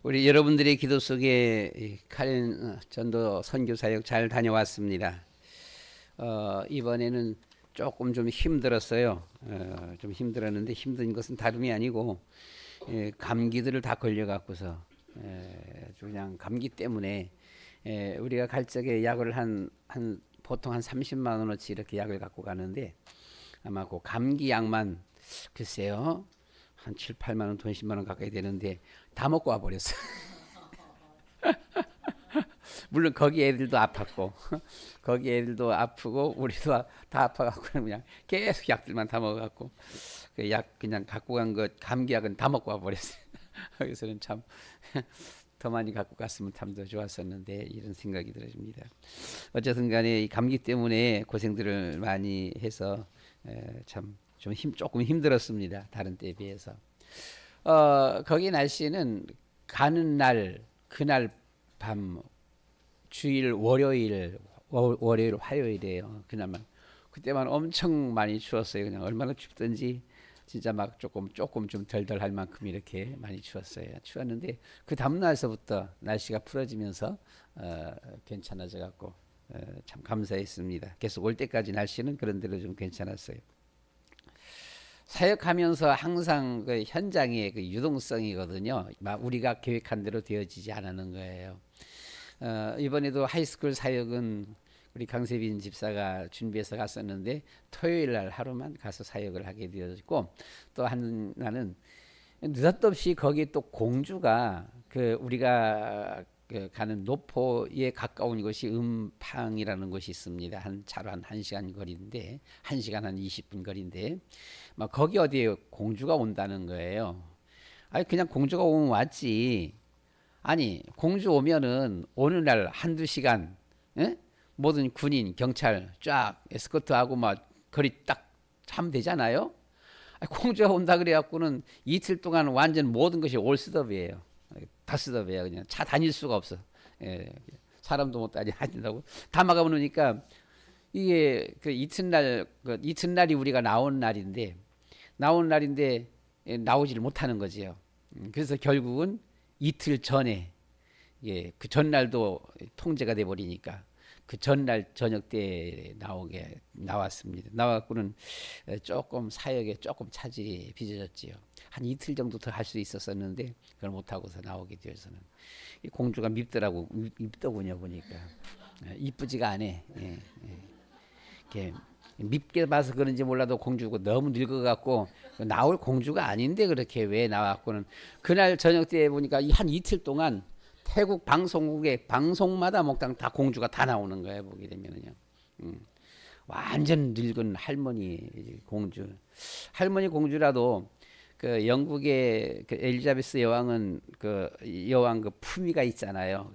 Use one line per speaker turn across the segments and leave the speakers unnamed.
우리 여러분들의 기도 속에 이 카렌 전도 선교 사역 잘 다녀왔습니다. 이번에는 조금 좀 힘들었어요. 좀 힘들었는데 힘든 것은 다름이 아니고 감기들을 다 걸려갖고서 그냥 감기 때문에 우리가 갈 적에 약을 한 보통 한 30만 원어치 이렇게 약을 갖고 가는데 아마 그 감기 약만 글쎄요 한 7, 8만 원, 돈 10만 원 가까이 되는데 다 먹고 와버렸어요. 물론 거기 애들도 아팠고 거기 애들도 아프고 우리도 다 아파갖고 그냥 계속 약들만 다 먹어갖고 그 약 그냥 갖고 간 거 감기약은 다 먹고 와버렸어요. 그래서는 참 더 많이 갖고 갔으면 참 더 좋았었는데 이런 생각이 들어집니다. 어쨌든 간에 이 감기 때문에 고생들을 많이 해서 참 좀 조금 힘들었습니다. 다른 때에 비해서. 거기 날씨는 가는 날 그날 밤 주일 월요일 화요일이에요. 그날만 그때만 엄청 많이 추웠어요. 그냥 얼마나 춥던지 진짜 막 조금 좀 덜덜 할 만큼 이렇게 많이 추웠어요. 추웠는데 그 다음 날서부터 날씨가 풀어지면서 괜찮아져 갖고 참 감사했습니다. 계속 올 때까지 날씨는 그런 대로 좀 괜찮았어요. 사역하면서 항상 그 현장의 그 유동성이거든요. 막 우리가 계획한 대로 되어지지 않는 거예요. 이번에도 하이스쿨 사역은 우리 강세빈 집사가 준비해서 갔었는데 토요일 날 하루만 가서 사역을 하게 되었고 또 하나는 느닷없이 거기 또 공주가 그 우리가 그 가는 노포에 가까운 곳이 음팡이라는 곳이 있습니다. 한 차로 한 1시간 거리인데 1시간 한 20분 거리인데 막 거기 어디에 공주가 온다는 거예요. 아니 그냥 공주가 오면 왔지. 아니 공주 오면은 어느 날 한두 시간 모든 군인 경찰 쫙 에스코트하고 막 거리 딱 하면 되잖아요. 아니, 공주가 온다 그래갖고는 이틀 동안 완전 모든 것이 올스톱이에요. 다 스톱이에요. 그냥 차 다닐 수가 없어. 사람도 못 다닌다고 다 막아놓으니까 이게 그 이튿날이 우리가 나온 날인데 나오지를 못하는 거지요. 그래서 결국은 이틀 전에 그 전날도 통제가 돼 버리니까 그 전날 저녁 때 나왔습니다. 나와갖고는 조금 사역에 조금 차질이 빚어졌지요. 한 이틀 정도 더 할 수 있었었는데 그걸 못 하고서 나오게 되어서는 이 공주가 밉더군요 보니까 이쁘지가 않네. 이렇게 밉게 봐서 그런지 몰라도 공주고 너무 늙어갖고 나올 공주가 아닌데 그렇게 왜 나왔고는 그날 저녁 때 보니까 한 이틀 동안 태국 방송국에 방송마다 목당 다 공주가 다 나오는 거예요. 보게 되면은요. 완전 늙은 할머니 공주라도 그 영국의 그 엘리자베스 여왕은 그 여왕 그 품위가 있잖아요.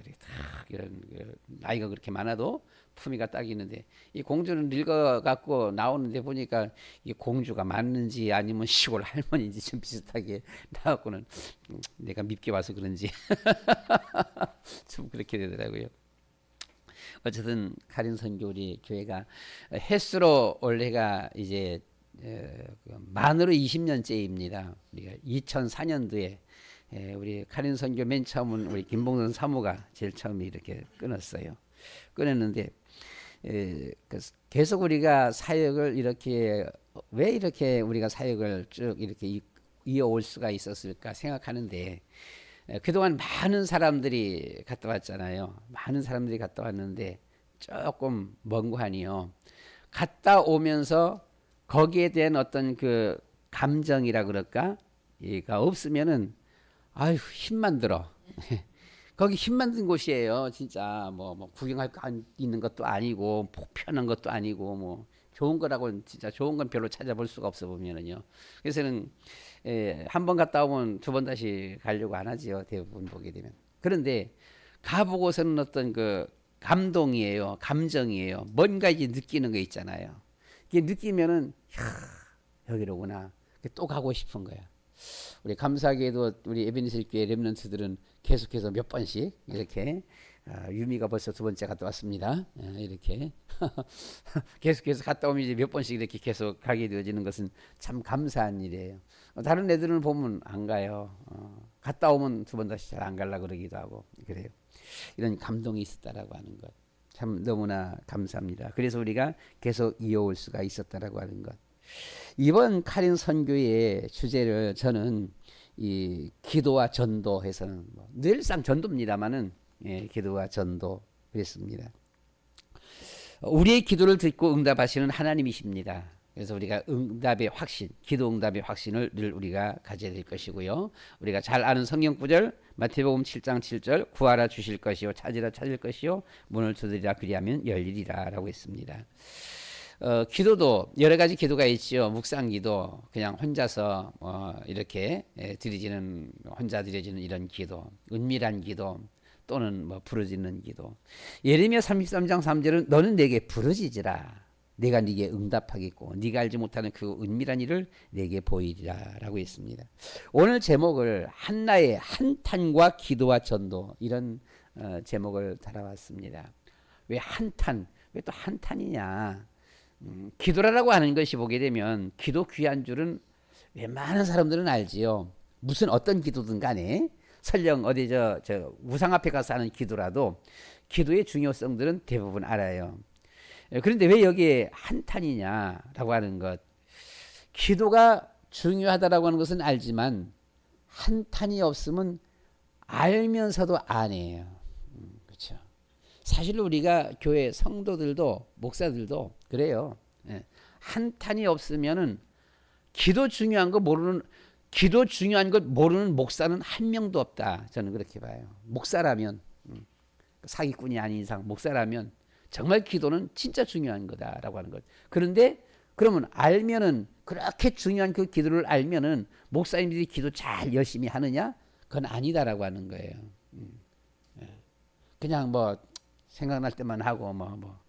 이런 나이가 그렇게 많아도 품위가 딱 있는데 이 공주는 늙어 갖고 나오는데 보니까 이 공주가 맞는지 아니면 시골 할머니인지 좀 비슷하게 나왔고는 내가 밉게 와서 그런지 좀 그렇게 되더라고요. 어쨌든 카린 선교 우리 교회가 횟수로 올해가 이제 만으로 20년째입니다. 우리가 2004년도에 우리 카린 선교 맨 처음은 우리 김봉선 사모가 제일 처음에 이렇게 끊었는데 계속 우리가 사역을 이렇게 왜 이렇게 우리가 사역을 쭉 이렇게 이어올 수가 있었을까 생각하는데 그동안 많은 사람들이 갔다 왔잖아요. 많은 사람들이 갔다 왔는데 조금 먼 거 아니요. 갔다 오면서 거기에 대한 어떤 그 감정이라 그럴까? 얘가 없으면은 아유 힘만 들어. 거기 힘만 든 곳이에요. 진짜 뭐 구경할 거 있는 것도 아니고 편한 것도 아니고 뭐 좋은 거라고 진짜 좋은 건 별로 찾아볼 수가 없어 보면은요. 그래서는 한 번 갔다 오면 두 번 다시 가려고 안 하지요. 대부분 보게 되면. 그런데 가보고서는 어떤 그 감동이에요. 감정이에요. 뭔가 이제 느끼는 거 있잖아요. 이게 느끼면은 여기로구나. 또 가고 싶은 거야. 우리 감사하게도 우리 에베네셀 교회 렘넌트들은 계속해서 몇 번씩 이렇게 유미가 벌써 두 번째 갔다 왔습니다. 이렇게 계속해서 갔다 오면 이제 몇 번씩 이렇게 계속 가게 되어지는 것은 참 감사한 일이에요. 다른 애들은 보면 안 가요. 갔다 오면 두 번 다시 잘 안 가려고 그러기도 하고 그래요. 이런 감동이 있었다라고 하는 것. 참 너무나 감사합니다. 그래서 우리가 계속 이어올 수가 있었다라고 하는 것. 이번 카린 선교의 주제를 저는 이 기도와 전도해서는 늘상 전도입니다만은 기도와 전도 그랬습니다. 우리의 기도를 듣고 응답하시는 하나님이십니다. 그래서 우리가 응답의 확신, 기도 응답의 확신을 늘 우리가 가져야 될 것이고요. 우리가 잘 아는 성경 구절 마태복음 7장 7절 구하라 주실 것이요 찾으라 찾을 것이요 문을 두드리라 그리하면 열리리라 라고 했습니다. 기도도 여러 가지 기도가 있죠. 묵상 기도, 그냥 혼자서 이렇게 드려지는 혼자 드려지는 이런 기도, 은밀한 기도 또는 뭐 부르짖는 기도. 예레미야 33장 3절은 너는 내게 부르짖으라. 내가 네게 응답하겠고 네가 알지 못하는 그 은밀한 일을 내게 보이리라라고 했습니다. 오늘 제목을 한나의 한탄과 기도와 전도 이런 제목을 달아왔습니다. 왜 한탄? 왜 또 한탄이냐? 기도라고 하는 것이 보게 되면 기도 귀한 줄은 웬만한 사람들은 알지요. 무슨 어떤 기도든 간에 설령 어디 저 우상 앞에 가서 하는 기도라도 기도의 중요성들은 대부분 알아요. 그런데 왜 여기에 한탄이냐라고 하는 것, 기도가 중요하다라고 하는 것은 알지만 한탄이 없으면 알면서도 안 해요. 그렇죠. 사실 우리가 교회 성도들도 목사들도 그래요. 한탄이 없으면은 기도 중요한 것 모르는 목사는 한 명도 없다. 저는 그렇게 봐요. 목사라면 사기꾼이 아닌 이상 목사라면 정말 기도는 진짜 중요한 거다라고 하는 것. 그런데 그러면 알면은 그렇게 중요한 그 기도를 알면은 목사님들이 기도 잘 열심히 하느냐? 그건 아니다라고 하는 거예요. 그냥 뭐 생각날 때만 하고 뭐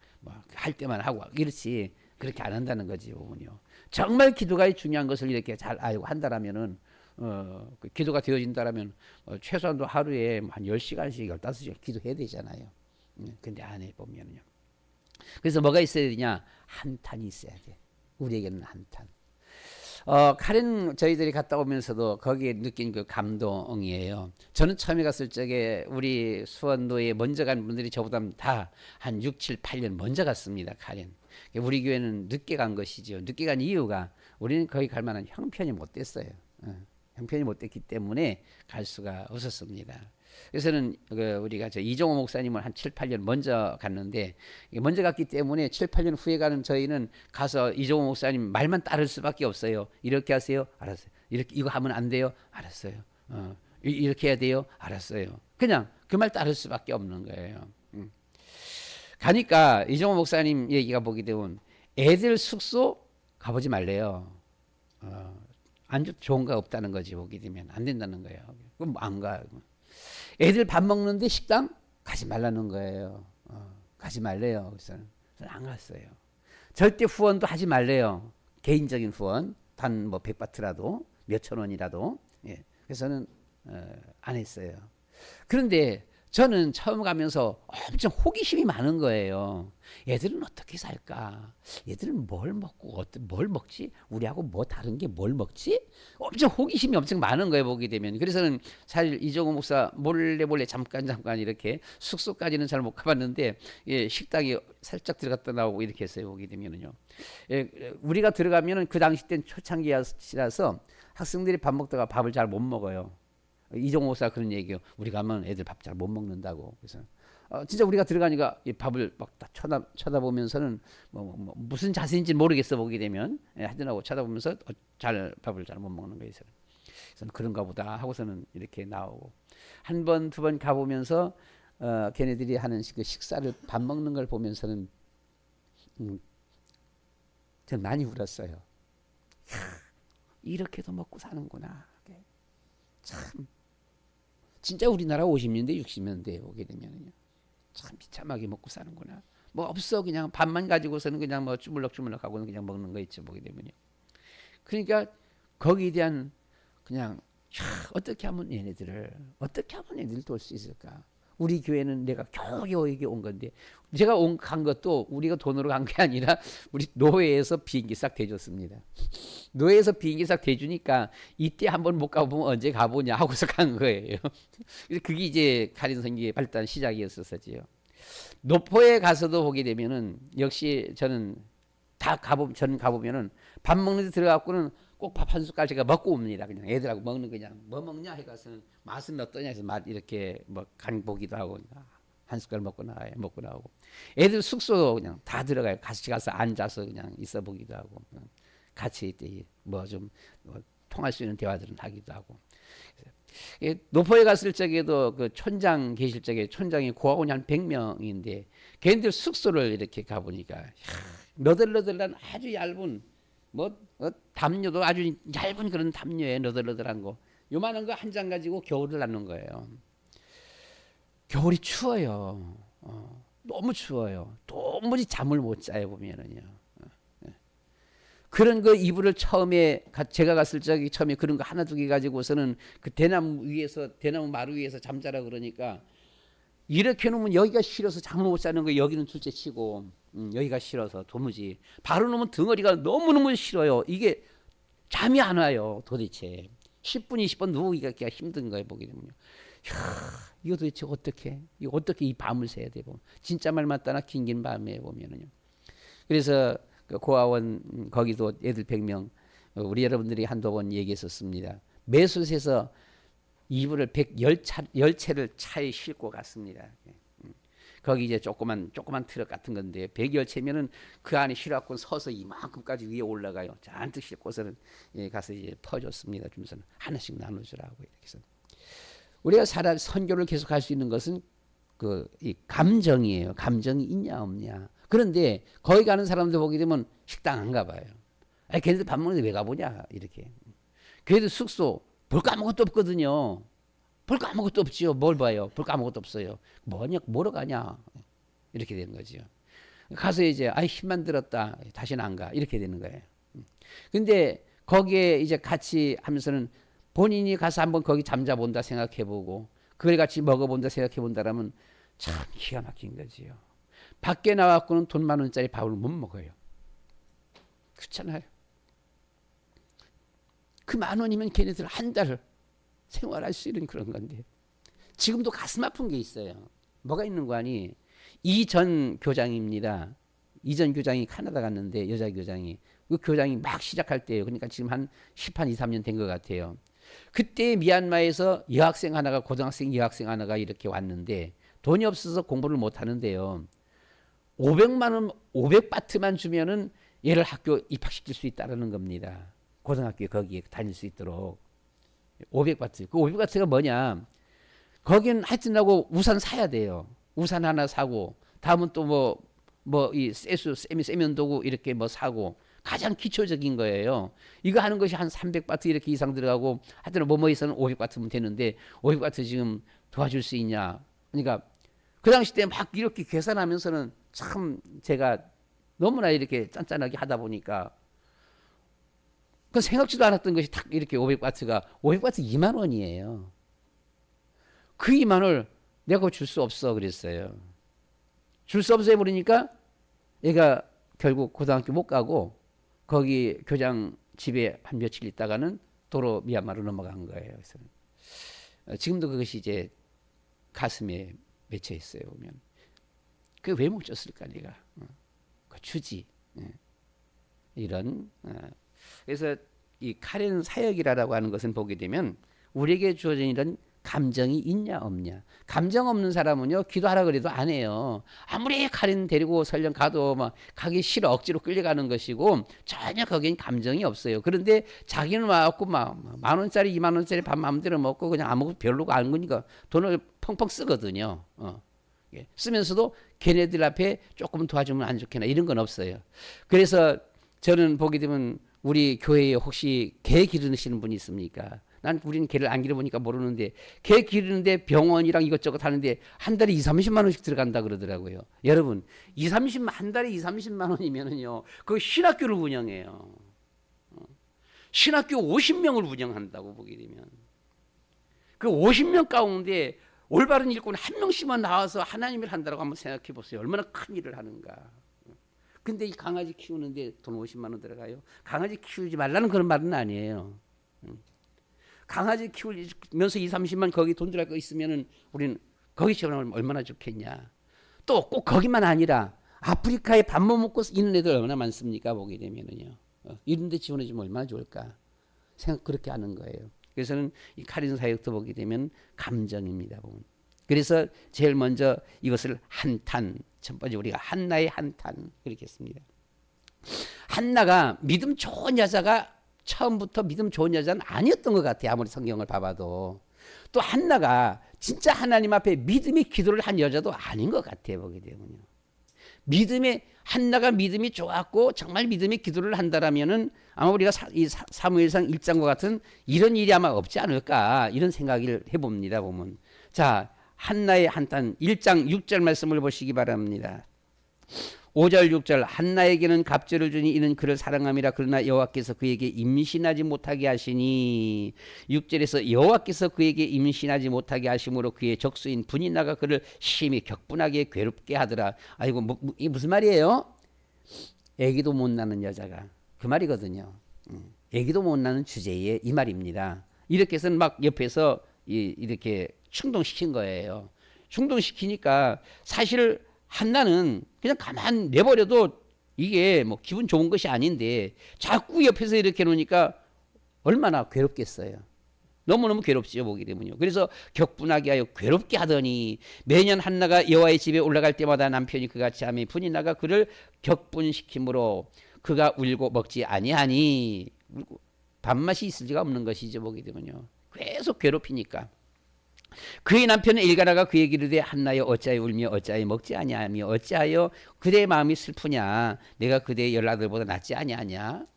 할 때만 하고 이렇지 그렇게 안 한다는 거지 보면요. 정말 기도가 중요한 것을 이렇게 잘 알고 한다라면은 그 기도가 되어진다라면 최소한도 하루에 한 10시간씩 15시간 기도해야 되잖아요. 근데 안 해 보면요. 그래서 뭐가 있어야 되냐? 한탄이 있어야 돼. 우리에게는 한탄. 카렌 저희들이 갔다 오면서도 거기에 느낀 그 감동이에요. 저는 처음에 갔을 적에 우리 수원도에 먼저 간 분들이 저보다 다 한 6, 7, 8년 먼저 갔습니다. 카렌. 우리 교회는 늦게 간 것이죠. 늦게 간 이유가 우리는 거기 갈 만한 형편이 못 됐어요. 형편이 못 됐기 때문에 갈 수가 없었습니다. 그래서는 우리가 이종호 목사님을 한 7, 8년 먼저 갔는데 먼저 갔기 때문에 7, 8년 후에 가는 저희는 가서 이종호 목사님 말만 따를 수밖에 없어요. 이렇게 하세요. 알았어요. 이렇게 이거 하면 안 돼요. 알았어요. 이렇게 해야 돼요. 알았어요. 그냥 그 말 따를 수밖에 없는 거예요. 가니까 이종호 목사님 얘기가 보게 되면 애들 숙소 가보지 말래요. 안 좋은 거 없다는 거지. 보게 되면 안 된다는 거예요. 그럼 안 가. 애들 밥 먹는데 식당 가지 말라는 거예요. 가지 말래요. 그래서 안 갔어요. 절대 후원도 하지 말래요. 개인적인 후원 단 뭐 100바트라도 몇천 원이라도. 그래서는 안 했어요. 그런데 저는 처음 가면서 엄청 호기심이 많은 거예요. 얘들은 어떻게 살까? 얘들은 뭘 먹고 뭘 먹지? 우리하고 뭐 다른 게 뭘 먹지? 엄청 호기심이 엄청 많은 거예요. 보게 되면. 그래서는 사실 이종호 목사 몰래 잠깐 이렇게 숙소까지는 잘 못 가봤는데 식당에 살짝 들어갔다 나오고 이렇게 했어요. 보게 되면은요. 우리가 들어가면은 그 당시 땐 초창기라서 학생들이 밥 먹다가 밥을 잘 못 먹어요. 이종호 목사가 그런 얘기요. 우리 가면 애들 밥 잘 못 먹는다고. 그래서 진짜 우리가 들어가니까 이 밥을 막 쳐다보면서는 무슨 자세인지 모르겠어. 보게 되면 하더라고 쳐다보면서 밥을 잘 못 먹는 거예요. 그래서 그런가 보다 하고서는 이렇게 나오고 한 번, 두 번 가보면서 걔네들이 하는 그 식사를 밥 먹는 걸 보면서는 전 많이 울었어요. 이렇게도 먹고 사는구나. 참 진짜 우리나라 50년대 60년대에 오게 되면요 참 비참하게 먹고 사는구나. 뭐 없어. 그냥 밥만 가지고서는 그냥 뭐 주물럭 하고는 그냥 먹는 거 있죠. 보게 되면요. 그러니까 거기에 대한 그냥 어떻게 하면 얘네들을 도울 수 있을까? 우리 교회는 내가 겨우겨우 여기 온 건데, 제가 간 것도 우리가 돈으로 간 게 아니라 우리 노회에서 비행기 싹 대줬습니다. 노회에서 비행기 싹 대주니까 이때 한번 못 가보면 언제 가보냐 하고서 간 거예요. 그래서 그게 이제 카린 선교의 발단 시작이었었지요. 노포에 가서도 보게 되면은 역시 저는 저는 가보면은 밥 먹는 데 들어가고는 꼭 밥 한 숟갈 제가 먹고 옵니다. 그냥 애들하고 먹는 그냥 뭐 먹냐 해가서는 맛은 어떠냐 해서 맛 이렇게 뭐 간 보기도 하고 한 숟갈 먹고 나오고 애들 숙소 그냥 다 들어가요. 같이 가서 앉아서 그냥 있어 보기도 하고 같이 뭐 좀 통할 수 있는 대화들은 하기도 하고. 노포에 갔을 적에도 그 촌장 계실 적에 촌장이 고아원이 한 100명인데 걔네들 숙소를 이렇게 가보니까 너덜너덜한 아주 얇은 담요도 아주 얇은 그런 담요에 너덜너덜한 거 요만한 거 한 장 가지고 겨울을 나눈 거예요. 겨울이 추워요. 너무 추워요. 도무지 잠을 못 자요 보면은요. 그런 거 이불을 처음에 제가 갔을 적에 처음에 그런 거 하나 두 개 가지고서는 그 대나무 마루 위에서 잠자라 그러니까 이렇게 놓으면 여기가 싫어서 잠을 못 자는 거 여기는 둘째 치고 여기가 싫어서 도무지 바로 놓으면 덩어리가 너무너무 싫어요. 이게 잠이 안 와요. 도대체 10분 20분 누우기가 힘든 거예요. 보게 되면요. 이거 도대체 어떻게 이 밤을 새야 돼 보면 진짜 말 맞다나 긴긴 밤에 보면은요. 그래서 그 고아원 거기도 애들 100명 우리 여러분들이 한두 번 얘기했었습니다. 매수에서 이불을 110채를 차에 싣고 갔습니다. 거기 이제 조그만 트럭 같은 건데 110채면은 그 안에 실어갖고 서서 이만큼까지 위에 올라가요. 잔뜩 싣고서는 가서 이제 퍼줬습니다. 주면서는 하나씩 나눠주라고 이렇게 해서 우리가 선교를 계속 할 수 있는 것은 이 감정이에요. 감정이 있냐 없냐. 그런데 거기 가는 사람들 보게 되면 식당 안 가봐요. 아니 걔네들 밥 먹는데 왜 가보냐 이렇게. 걔네들 숙소 볼 거 아무것도 없거든요. 볼 거 아무것도 없지요. 뭘 봐요? 볼 거 아무것도 없어요. 뭐로 가냐 이렇게 되는 거죠. 가서 이제 힘만 들었다 다시는 안 가 이렇게 되는 거예요. 근데 거기에 이제 같이 하면서는 본인이 가서 한번 거기 잠자본다 생각해보고 그걸 같이 먹어본다 생각해본다라면 참 기가 막힌 거지요. 밖에 나와서는 돈 10,000원짜리 밥을 못 먹어요. 그렇잖아요. 그 10,000원이면 걔네들 한 달 생활할 수 있는 그런 건데 지금도 가슴 아픈 게 있어요. 뭐가 있는 거 아니? 이전 교장입니다. 이전 교장이 카나다 갔는데 여자 교장이 그 교장이 막 시작할 때예요. 그러니까 지금 한 23년 된 것 같아요. 그때 미얀마에서 고등학생 여학생 하나가 이렇게 왔는데 돈이 없어서 공부를 못 하는데요. 500만 원, 500바트만 주면은 얘를 학교 입학시킬 수 있다라는 겁니다. 고등학교에 거기에 다닐 수 있도록. 500바트. 그 500바트가 뭐냐? 거긴 하여튼하고 우산 사야 돼요. 우산 하나 사고, 다음은 또 이 세면도구 이렇게 사고, 가장 기초적인 거예요. 이거 하는 것이 한 300바트 이렇게 이상 들어가고, 하여튼 뭐에서는 500바트면 되는데, 500바트 지금 도와줄 수 있냐? 그러니까, 그 당시 때 막 이렇게 계산하면서는 참 제가 너무나 이렇게 짠짠하게 하다 보니까, 그 생각지도 않았던 것이 딱 이렇게 500바트 2만 원이에요. 그 2만 원을 내가 줄 수 없어 그랬어요. 줄 수 없어 해버리니까 얘가 결국 고등학교 못 가고 거기 교장 집에 한 며칠 있다가는 도로 미얀마로 넘어간 거예요. 그래서 지금도 그것이 이제 가슴에 맺혀 있어요. 보면 그 왜 못 줬을까 내가 그 주지 이런 그래서 이 카렌 사역이라고 하는 것은 보게 되면 우리에게 주어진 이런 감정이 있냐 없냐. 감정 없는 사람은요 기도하라 그래도 안 해요. 아무리 카렌 데리고 설령 가도 가기 싫어 억지로 끌려가는 것이고 전혀 거기엔 감정이 없어요. 그런데 자기는 와갖고 10,000원짜리 20,000원짜리 밥 마음대로 먹고 그냥 아무것도 별로가 안 거니까 돈을 펑펑 쓰거든요. 쓰면서도 걔네들 앞에 조금 도와주면 안 좋겠나 이런 건 없어요. 그래서 저는 보게 되면 우리 교회에 혹시 개 기르시는 분이 있습니까? 우리는 개를 안 기르보니까 모르는데 개 기르는데 병원이랑 이것저것 하는데 한 달에 20-30만 원씩 들어간다 그러더라고요. 여러분 한 달에 20-30만 원이면은요 그 신학교를 운영해요. 신학교 50명을 운영한다고 보게 되면 그 50명 가운데 올바른 일꾼 한 명씩만 나와서 하나님을 한다고 한번 생각해 보세요. 얼마나 큰 일을 하는가. 근데 이 강아지 키우는데 돈 50만 원 들어가요. 강아지 키우지 말라는 그런 말은 아니에요. 강아지 키우면서 2, 30만 거기 돈 들어갈 거 있으면은 우리는 거기 지원하면 얼마나 좋겠냐. 또 꼭 거기만 아니라 아프리카에 밥 못 먹고 있는 애들 얼마나 많습니까? 보게 되면은요. 이런 데 지원해주면 얼마나 좋을까. 생각 그렇게 하는 거예요. 그래서는 이 카린 사역도 보게 되면 감정입니다. 보면. 그래서 제일 먼저 이것을 한탄, 첫 번째 우리가 한나의 한탄 그렇게 했습니다. 한나가 믿음 좋은 여자가 처음부터 믿음 좋은 여자는 아니었던 것 같아요. 아무리 성경을 봐봐도. 또 한나가 진짜 하나님 앞에 믿음의 기도를 한 여자도 아닌 것 같아요. 보게 되면요. 한나가 믿음이 좋았고 정말 믿음의 기도를 한다라면은 아마 우리가 이 사무엘상 1장과 같은 이런 일이 아마 없지 않을까 이런 생각을 해봅니다. 보면 자 한나의 한탄 1장 6절 말씀을 보시기 바랍니다. 5절 6절 한나에게는 갑절을 주니 이는 그를 사랑함이라 그러나 여호와께서 그에게 임신하지 못하게 하시니 6절에서 여호와께서 그에게 임신하지 못하게 하심으로 그의 적수인 분이나가 그를 심히 격분하게 괴롭게 하더라. 아이고 이게 무슨 말이에요? 애기도 못 낳는 여자가 그 말이거든요. 애기도 못 낳는 주제에 이 말입니다. 이렇게 해서는 막 옆에서 이렇게 충동시킨 거예요. 충동시키니까 사실 한나는 그냥 가만 내버려도 이게 뭐 기분 좋은 것이 아닌데 자꾸 옆에서 이렇게 놓으니까 얼마나 괴롭겠어요. 너무너무 괴롭지요. 보게 되면요. 그래서 격분하게 하여 괴롭게 하더니 매년 한나가 여호와의 집에 올라갈 때마다 남편이 그같이 하며 분이나가 그를 격분시키므로 그가 울고 먹지 아니하니 밥맛이 있을 리가 없는 것이죠. 보게 되면요. 계속 괴롭히니까 그의 남편은 일가나가 그에게 이르되 한나여 어찌하여 울며 어찌하여 먹지 아니하며 어찌하여 그대의 마음이 슬프냐. 내가 그대의 10아들보다 낫지 아니하냐.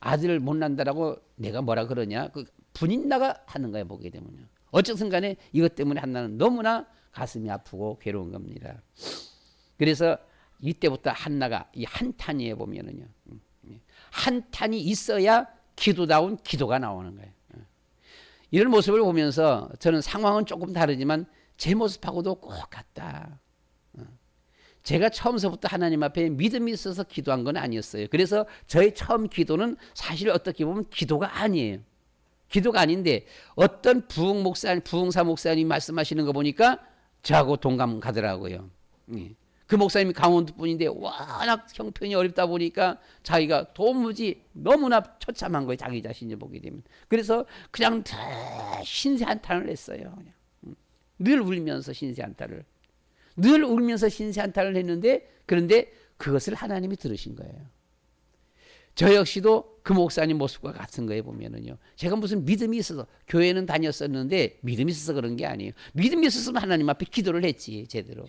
아들을 못 낳는다라고 내가 뭐라 그러냐. 그 분인나가 하는 거예요. 보게 되면요. 어쨌든 간에 이것 때문에 한나는 너무나 가슴이 아프고 괴로운 겁니다. 그래서 이때부터 한나가 이 한탄이에 보면은요. 한탄이 있어야 기도다운 기도가 나오는 거예요. 이런 모습을 보면서 저는 상황은 조금 다르지만 제 모습하고도 꼭 같다. 제가 처음서부터 하나님 앞에 믿음이 있어서 기도한 건 아니었어요. 그래서 저의 처음 기도는 사실 어떻게 보면 기도가 아니에요. 기도가 아닌데 어떤 부흥사 목사님 말씀하시는 거 보니까 저하고 동감 가더라고요. 그 목사님이 강원도 분인데 워낙 형편이 어렵다 보니까 자기가 도무지 너무나 처참한 거예요. 자기 자신이 보게 되면. 그래서 그냥 신세 한탄을 했어요. 그냥. 늘 울면서 신세 한탄을. 늘 울면서 신세 한탄을 했는데 그런데 그것을 하나님이 들으신 거예요. 저 역시도 그 목사님 모습과 같은 거에 보면은요. 제가 무슨 믿음이 있어서 교회는 다녔었는데 믿음이 있어서 그런 게 아니에요. 믿음이 있었으면 하나님 앞에 기도를 했지 제대로.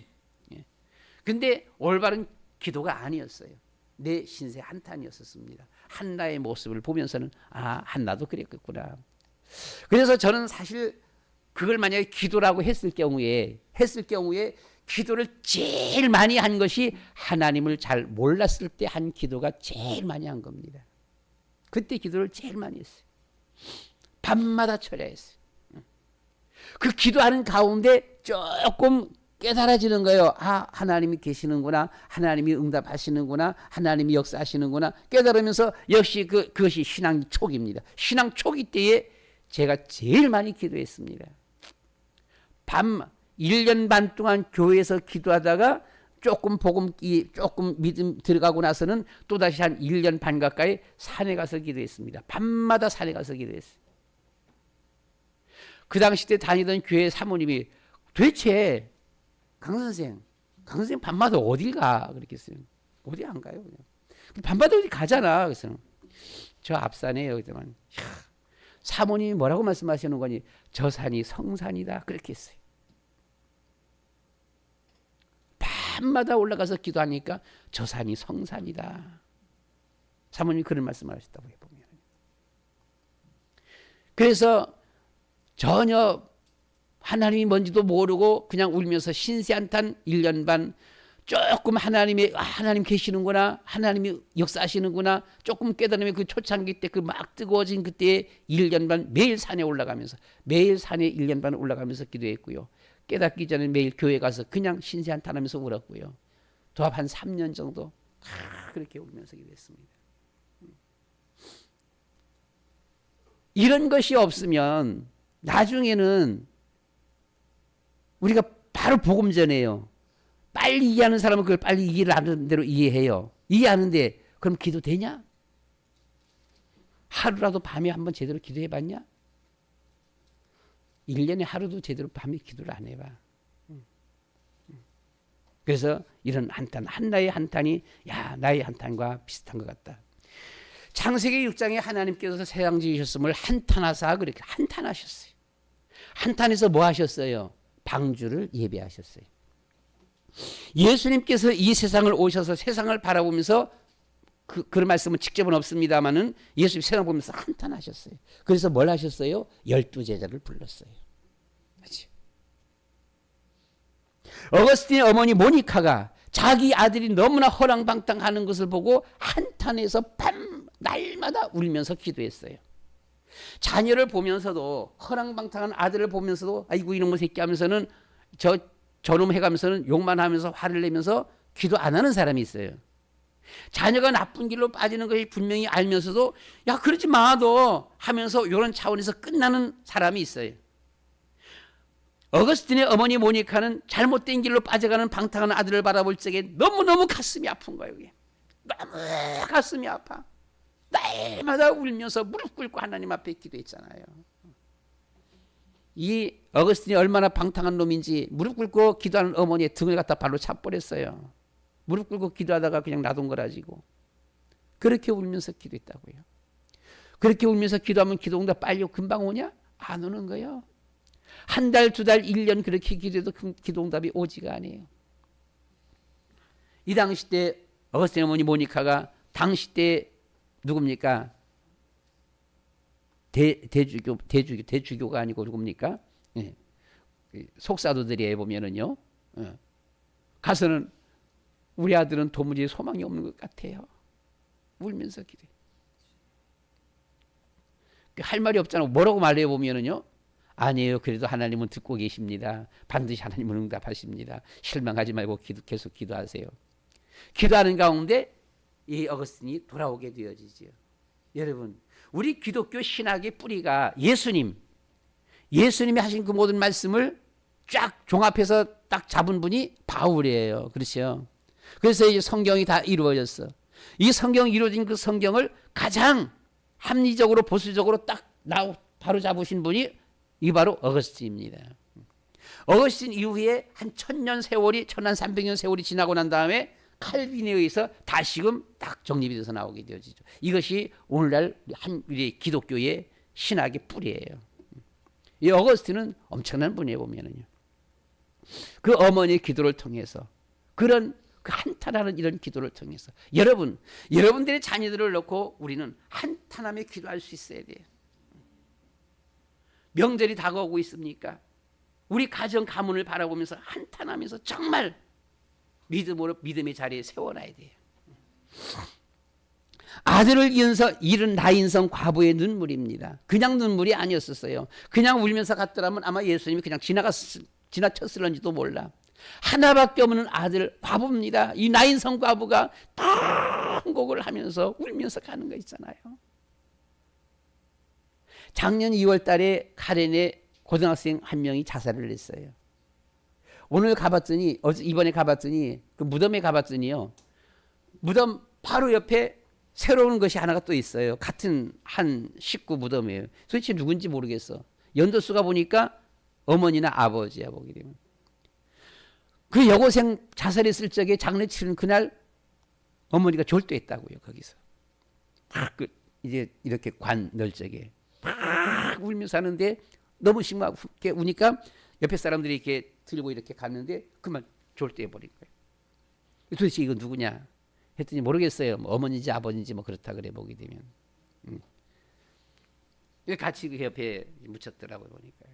근데 올바른 기도가 아니었어요. 내 신세 한탄이었습니다. 한나의 모습을 보면서는 한나도 그랬겠구나. 그래서 저는 사실 그걸 만약에 기도라고 했을 경우에 기도를 제일 많이 한 것이 하나님을 잘 몰랐을 때 한 기도가 제일 많이 한 겁니다. 그때 기도를 제일 많이 했어요. 밤마다 철야했어요. 그 기도하는 가운데 조금 깨달아지는 거예요. 하나님이 계시는구나. 하나님이 응답하시는구나. 하나님이 역사하시는구나. 깨달으면서 역시 그것이 신앙 초기입니다. 신앙 초기 때에 제가 제일 많이 기도했습니다. 1년 반 동안 교회에서 기도하다가 조금 믿음 들어가고 나서는 또다시 한 1년 반 가까이 산에 가서 기도했습니다. 밤마다 산에 가서 기도했어요. 그 당시 때 다니던 교회 사모님이 도대체 강선생 밤마다 어딜 가? 그렇게 했어요. 어디 안 가요? 그냥. 밤마다 어디 가잖아. 그래서 저 앞산에요. 그랬더니 사모님이 뭐라고 말씀하시는 거니? 저 산이 성산이다. 그렇게 했어요. 밤마다 올라가서 기도하니까 저 산이 성산이다. 사모님이 그런 말씀을 하셨다고 보면. 그래서 전혀 하나님이 뭔지도 모르고 그냥 울면서 신세 한탄 1년 반 조금 하나님 계시는구나, 하나님이 역사하시는구나 조금 깨달으면 그 초창기 때 그 막 뜨거워진 그때에 1년 반 매일 산에 올라가면서 매일 산에 1년 반 올라가면서 기도했고요. 깨닫기 전에 매일 교회 가서 그냥 신세 한탄하면서 울었고요. 도합 한 3년 정도 그렇게 울면서 기도했습니다. 이런 것이 없으면 나중에는 우리가 바로 복음 전해요. 빨리 이해하는 사람은 그걸 빨리 이해를 하는 대로 이해해요. 이해하는데 그럼 기도 되냐? 하루라도 밤에 한번 제대로 기도해 봤냐? 1년에 하루도 제대로 밤에 기도를 안 해봐. 그래서 이런 한탄, 한나의 한탄이 나의 한탄과 비슷한 것 같다. 창세기 6장에 하나님께서 세상 지으셨음을 한탄하사 그렇게 한탄하셨어요. 한탄해서 뭐 하셨어요? 방주를 예배하셨어요. 예수님께서 이 세상을 오셔서 세상을 바라보면서 그런 말씀은 직접은 없습니다만은 예수님 세상 보면서 한탄하셨어요. 그래서 뭘 하셨어요? 12제자를 불렀어요. 그렇지? 어거스틴의 어머니 모니카가 자기 아들이 너무나 허랑방탕하는 것을 보고 한탄해서 날마다 울면서 기도했어요. 자녀를 보면서도 허랑방탕한 아들을 보면서도 아이고 이놈의 새끼 하면서는 저놈 해가면서는 욕만 하면서 화를 내면서 기도 안 하는 사람이 있어요. 자녀가 나쁜 길로 빠지는 것이 분명히 알면서도 야 그러지 마 너 하면서 이런 차원에서 끝나는 사람이 있어요. 어거스틴의 어머니 모니카는 잘못된 길로 빠져가는 방탕한 아들을 바라볼 적에 너무너무 가슴이 아픈 거예요. 이게. 너무 가슴이 아파. 날마다 울면서 무릎 꿇고 하나님 앞에 기도했잖아요. 이 어거스틴이 얼마나 방탕한 놈인지 무릎 꿇고 기도하는 어머니의 등을 갖다 발로 차버렸어요. 무릎 꿇고 기도하다가 그냥 놔둔 거라지고. 그렇게 울면서 기도했다고요. 그렇게 울면서 기도하면 기도응답 빨리 금방 오냐? 안 오는 거예요. 한 달, 두 달, 1년 그렇게 기도해도 기도응답이 오지가 않아요. 이 당시 때 어거스틴 어머니 모니카가 당시 때 누굽니까? 대주교가 아니고 누굽니까? 예. 속사도들이 보면은요. 가서는 우리 아들은 도무지 소망이 없는 것 같아요. 울면서 기도해. 할 말이 없잖아. 뭐라고 말해 보면은요. 아니에요. 그래도 하나님은 듣고 계십니다. 반드시 하나님은 응답하십니다. 실망하지 말고 계속 기도하세요. 기도하는 가운데 이 어거스틴이 돌아오게 되어지죠. 여러분, 우리 기독교 신학의 뿌리가 예수님이 하신 그 모든 말씀을 쫙 종합해서 딱 잡은 분이 바울이에요. 그렇죠? 그래서 이 성경이 다 이루어졌어. 이 성경이 이루어진 그 성경을 가장 합리적으로 보수적으로 딱 바로 잡으신 분이 이 바로 어거스틴입니다. 어거스틴 이후에 한 1300년 세월이 지나고 난 다음에 칼빈에 의해서 다시금 딱 정립이 돼서 나오게 되어지죠. 이것이 오늘날 우리 기독교의 신학의 뿌리예요. 이 어거스틴은 엄청난 분이에요. 보면은요. 그 어머니의 기도를 통해서 그런 그 한탄하는 이런 기도를 통해서 여러분들의 자녀들을 놓고 우리는 한탄하며 기도할 수 있어야 돼요. 명절이 다가오고 있습니까? 우리 가정 가문을 바라보면서 한탄하면서 정말 믿음의 자리에 세워놔야 돼요. 아들을 잃은 나인성 과부의 눈물입니다. 그냥 눈물이 아니었었어요. 그냥 울면서 갔더라면 아마 예수님이 그냥 지나쳤을런지도 몰라. 하나밖에 없는 아들 과부입니다. 이 나인성 과부가 통곡을 하면서 울면서 가는 거 있잖아요. 작년 2월 달에 카렌에 고등학생 한 명이 자살을 했어요. 이번에 가봤더니 그 무덤에 가봤더니요. 무덤 바로 옆에 새로운 것이 하나가 또 있어요. 같은 한 식구 무덤이에요. 도대체 누군지 모르겠어. 연도수가 보니까 어머니나 아버지야 보게 되면. 그 여고생 자살했을 적에 장례 치른 그날 어머니가 졸도했다고요. 거기서. 이제 이렇게 관 넣을 적에 울면서 하는데 너무 심하게 우니까 옆에 사람들이 이렇게 들고 이렇게 갔는데 그만 졸도해버린 거예요. 도대체 이거 누구냐 했더니 모르겠어요. 뭐 어머니인지 아버지인지 뭐 그렇다 그래 보게 되면. 같이 그 옆에 묻혔더라고요. 보니까요.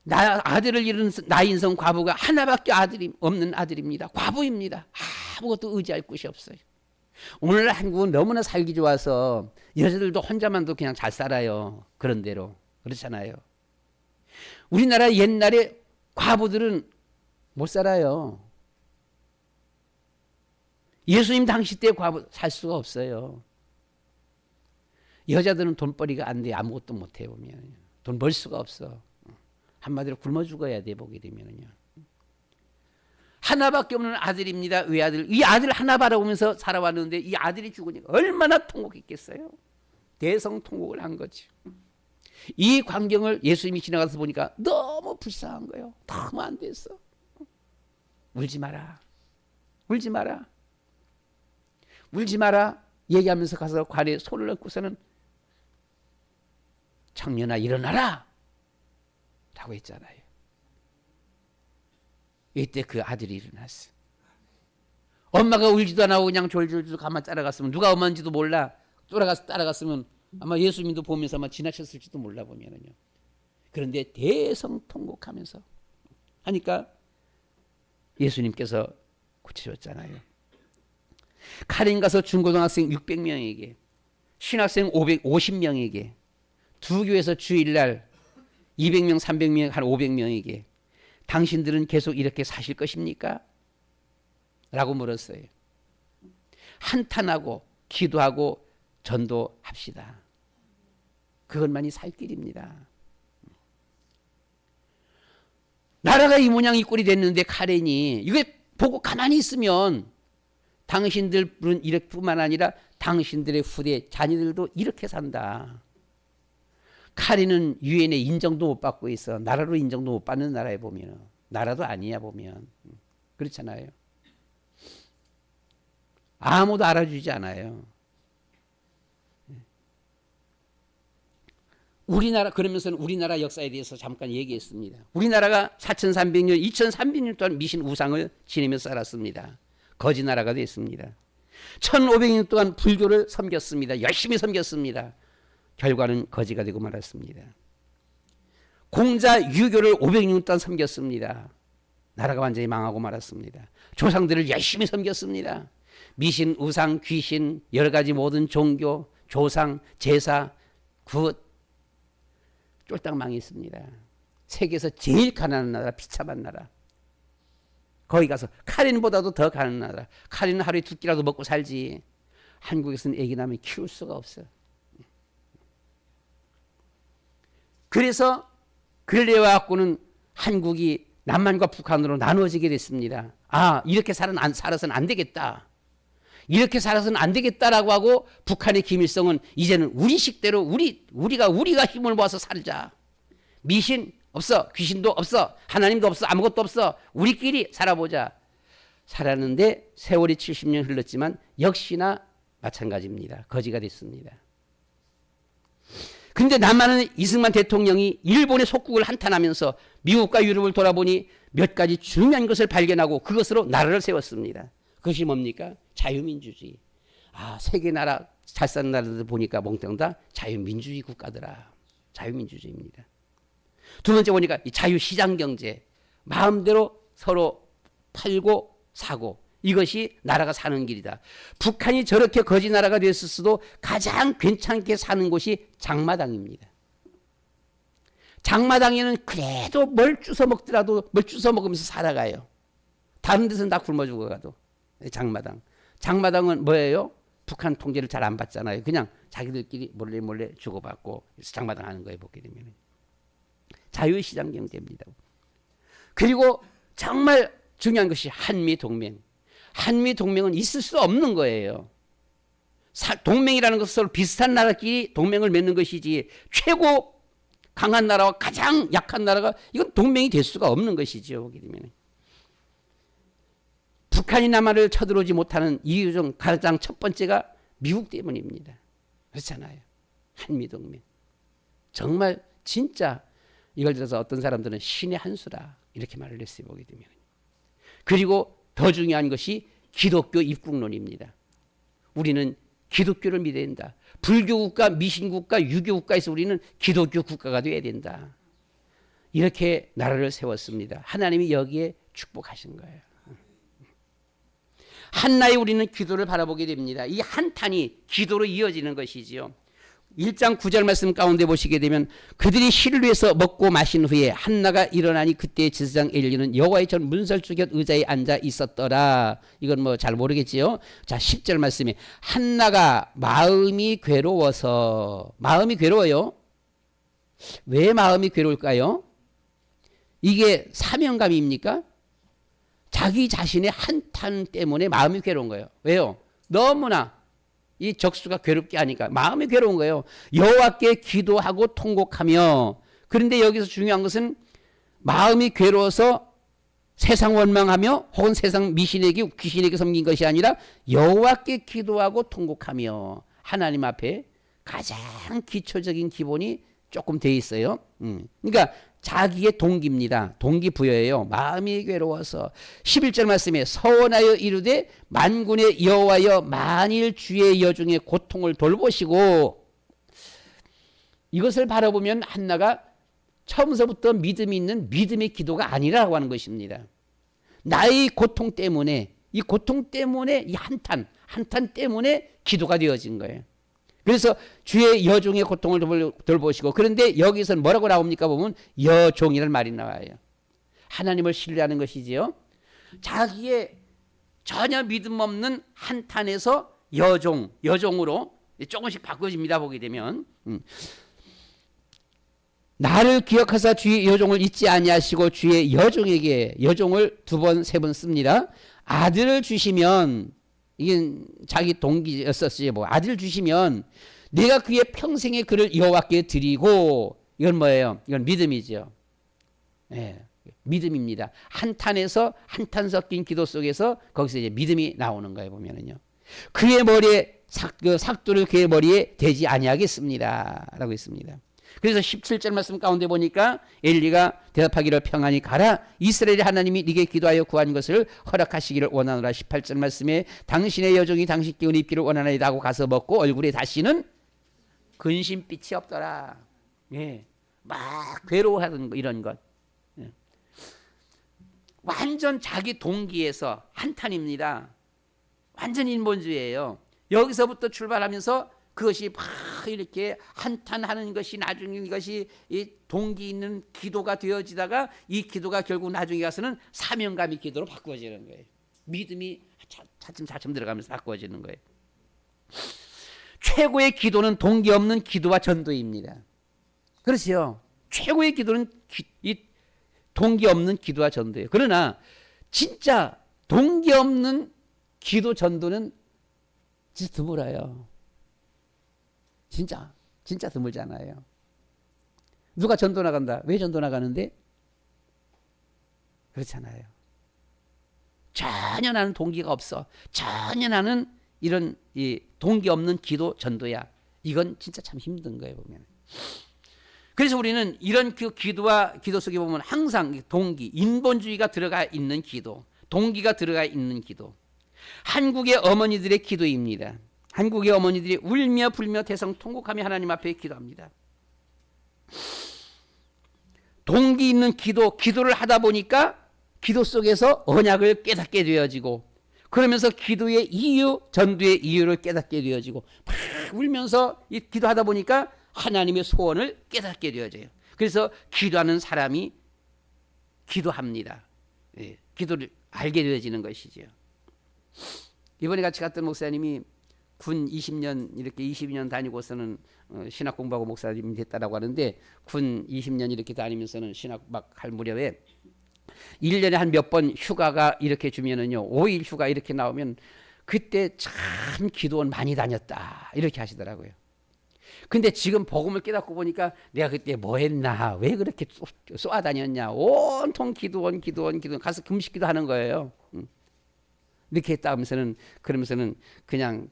아들을 잃은 나인성 과부가 하나밖에 아들이 없는 아들입니다. 과부입니다. 아무것도 의지할 곳이 없어요. 오늘날 한국은 너무나 살기 좋아서 여자들도 혼자만도 그냥 잘 살아요. 그런 대로. 그렇잖아요. 우리나라 옛날에 과부들은 못 살아요. 예수님 당시 때 과부 살 수가 없어요. 여자들은 돈벌이가 안 돼. 아무것도 못 해 보면. 돈 벌 수가 없어. 한마디로 굶어 죽어야 돼 보게 되면요. 하나밖에 없는 아들입니다. 외아들. 이 아들 하나 바라보면서 살아왔는데 이 아들이 죽으니까 얼마나 통곡했겠어요. 대성통곡을 한 거지. 이 광경을 예수님이 지나가서 보니까 너무 불쌍한 거예요. 너무 안 됐어. 울지 마라. 울지 마라. 울지 마라. 얘기하면서 가서 관에 손을 얹고서는 청년아 일어나라 라고 했잖아요. 이때 그 아들이 일어났어. 엄마가 울지도 않고 그냥 졸졸졸 가만 따라갔으면 누가 엄마인지도 몰라. 따라갔으면 아마 예수님도 보면서 아마 지나쳤을지도 몰라 보면은요. 그런데 대성통곡하면서 하니까 예수님께서 고치셨잖아요. 카린 가서 중고등학생 600명에게 신학생 550명에게 두 교회에서 주일날 200명 300명 한 500명에게 당신들은 계속 이렇게 사실 것입니까? 라고 물었어요. 한탄하고 기도하고 전도합시다. 그것만이 살 길입니다. 나라가 이 모양 이 꼴이 됐는데 카렌이 이거 보고 가만히 있으면 당신들은 이렇게 뿐만 아니라 당신들의 후대 자녀들도 이렇게 산다. 카렌은 유엔의 인정도 못 받고 있어. 나라로 인정도 못 받는 나라에 보면 나라도 아니야 보면 그렇잖아요. 아무도 알아주지 않아요. 우리나라 그러면서는 우리나라 역사에 대해서 잠깐 얘기했습니다. 우리나라가 4,300년, 2,300년 동안 미신 우상을 지내며 살았습니다. 거지 나라가 됐습니다. 1,500년 동안 불교를 섬겼습니다. 열심히 섬겼습니다. 결과는 거지가 되고 말았습니다. 공자 유교를 500년 동안 섬겼습니다. 나라가 완전히 망하고 말았습니다. 조상들을 열심히 섬겼습니다. 미신, 우상, 귀신, 여러 가지 모든 종교, 조상, 제사, 굿 쫄딱 망했습니다. 세계에서 제일 가난한 나라, 비참한 나라. 거기 가서 카렌보다도 더 가난한 나라. 카렌은 하루에 2끼라도 먹고 살지. 한국에서는 애기 낳으면 키울 수가 없어. 그래서 근래에 와갖고는 한국이 남한과 북한으로 나누어지게 됐습니다. 이렇게 살아서는 안 되겠다. 이렇게 살아서는 안 되겠다라고 하고 북한의 김일성은 이제는 우리 식대로 우리가 힘을 모아서 살자. 미신 없어. 귀신도 없어. 하나님도 없어. 아무것도 없어. 우리끼리 살아보자. 살았는데 세월이 70년 흘렀지만 역시나 마찬가지입니다. 거지가 됐습니다. 근데 남한은 이승만 대통령이 일본의 속국을 한탄하면서 미국과 유럽을 돌아보니 몇 가지 중요한 것을 발견하고 그것으로 나라를 세웠습니다. 그것이 뭡니까? 자유민주주의. 세계 나라 잘 사는 나라들 보니까 몽땅 다 자유민주주의 국가더라. 자유민주주의입니다. 두 번째 보니까 이 자유시장경제. 마음대로 서로 팔고 사고. 이것이 나라가 사는 길이다. 북한이 저렇게 거지 나라가 됐었어도 가장 괜찮게 사는 곳이 장마당입니다. 장마당에는 그래도 뭘 주워 먹더라도 뭘 주워 먹으면서 살아가요. 다른 데서는 다 굶어 죽어가도. 장마당은 뭐예요? 북한 통제를 잘 안 받잖아요. 그냥 자기들끼리 몰래 주고받고 장마당 하는 거예요. 보게 되면. 자유시장 경제입니다. 그리고 정말 중요한 것이 한미동맹. 한미동맹은 있을 수 없는 거예요. 동맹이라는 것은 서로 비슷한 나라끼리 동맹을 맺는 것이지 최고 강한 나라와 가장 약한 나라가 이건 동맹이 될 수가 없는 것이죠. 보게 되면. 북한이 남한을 쳐들어오지 못하는 이유 중 가장 첫 번째가 미국 때문입니다. 그렇잖아요. 한미동맹. 정말 진짜 이걸 들어서 어떤 사람들은 신의 한 수다 이렇게 말을 했어요. 보게 되면. 그리고 더 중요한 것이 기독교 입국론입니다. 우리는 기독교를 믿어야 된다. 불교국가, 미신국가, 유교국가에서 우리는 기독교 국가가 되어야 된다. 이렇게 나라를 세웠습니다. 하나님이 여기에 축복하신 거예요. 한나의 우리는 기도를 바라보게 됩니다. 이 한탄이 기도로 이어지는 것이지요. 1장 9절 말씀 가운데 보시게 되면 그들이 실루에서 먹고 마신 후에 한나가 일어나니 그때 지사장 엘리는 여호와의 전 문설주 곁 의자에 앉아 있었더라. 이건 뭐 잘 모르겠지요. 자, 10절 말씀에 한나가 마음이 괴로워서, 마음이 괴로워요. 왜 마음이 괴로울까요? 이게 사명감입니까? 자기 자신의 한탄 때문에 마음이 괴로운 거예요. 왜요? 너무나 이 적수가 괴롭게 하니까 마음이 괴로운 거예요. 여호와께 기도하고 통곡하며. 그런데 여기서 중요한 것은 마음이 괴로워서 세상 원망하며 혹은 세상 미신에게 귀신에게 섬긴 것이 아니라 여호와께 기도하고 통곡하며. 하나님 앞에 가장 기초적인 기본이 조금 돼 있어요. 그러니까 자기의 동기입니다. 동기부여예요. 마음이 괴로워서 11절 말씀에 서원하여 이르되 만군의 여호와여 만일 주의 여중의 고통을 돌보시고. 이것을 바라보면 한나가 처음서부터 믿음이 있는 믿음의 기도가 아니라고 하는 것입니다. 나의 고통 때문에, 이 고통 때문에, 이 한탄 때문에 기도가 되어진 거예요. 그래서 주의 여종의 고통을 돌보시고. 그런데 여기서는 뭐라고 나옵니까? 보면 여종이라는 말이 나와요. 하나님을 신뢰하는 것이지요. 자기의 전혀 믿음 없는 한탄에서 여종으로 조금씩 바꿔집니다. 보게 되면 나를 기억하사 주의 여종을 잊지 아니하시고 주의 여종에게, 여종을 2번 3번 씁니다. 아들을 주시면, 이게 자기 동기였었지. 뭐 아들 주시면 내가 그의 평생의 그를 여호와께 드리고. 이건 뭐예요? 이건 믿음이죠. 네, 믿음입니다. 한탄에서, 한탄 섞인 기도 속에서 거기서 이제 믿음이 나오는 거예요. 보면은요. 그의 머리에 삭도를 그의 머리에 대지 아니하겠습니다. 라고 했습니다. 그래서 17절 말씀 가운데 보니까 엘리가 대답하기를 평안히 가라. 이스라엘의 하나님이 네게 기도하여 구한 것을 허락하시기를 원하노라. 18절 말씀에 당신의 여종이 당신 기운 입기를 원하나이다 하고 가서 먹고 얼굴에 다시는 근심빛이 없더라. 예, 막 괴로워하는 거, 이런 것. 예. 완전 자기 동기에서 한탄입니다. 완전 인본주의예요. 여기서부터 출발하면서 그것이 막 이렇게 한탄하는 것이 나중에 이것이 이 동기 있는 기도가 되어지다가 이 기도가 결국 나중에 가서는 사명감의 기도로 바꾸어지는 거예요. 믿음이 차츰 들어가면서 바꾸어지는 거예요. 최고의 기도는 동기 없는 기도와 전도입니다. 그렇죠. 최고의 기도는 이 동기 없는 기도와 전도예요. 그러나 진짜 동기 없는 기도 전도는 진짜 드물어요. 진짜 드물잖아요. 누가 전도 나간다. 왜 전도 나가는데? 그렇잖아요. 전혀 나는 동기가 없어. 전혀 나는 이런 이 동기 없는 기도 전도야. 이건 진짜 참 힘든 거예요, 보면. 그래서 우리는 이런 그 기도와 기도 속에 보면 항상 동기, 인본주의가 들어가 있는 기도, 동기가 들어가 있는 기도. 한국의 어머니들의 기도입니다. 한국의 어머니들이 울며 불며 대성 통곡하며 하나님 앞에 기도합니다. 동기 있는 기도를 하다 보니까 기도 속에서 언약을 깨닫게 되어지고, 그러면서 기도의 이유, 전도의 이유를 깨닫게 되어지고, 막 울면서 기도하다 보니까 하나님의 소원을 깨닫게 되어져요. 그래서 기도하는 사람이 기도합니다. 예, 기도를 알게 되어지는 것이죠. 이번에 같이 갔던 목사님이 군 20년 이렇게 22년 다니고서는 신학 공부하고 목사님이 됐다라고 하는데, 군 20년 이렇게 다니면서는 신학 막 할 무렵에 1년에 한 몇 번 휴가가 이렇게 주면은요, 5일 휴가 이렇게 나오면 그때 참 기도원 많이 다녔다 이렇게 하시더라고요. 근데 지금 복음을 깨닫고 보니까 내가 그때 뭐 했나, 왜 그렇게 쏘아다녔냐, 온통 기도원 가서 금식기도 하는 거예요. 이렇게 했다 하면서는, 그러면서는 그냥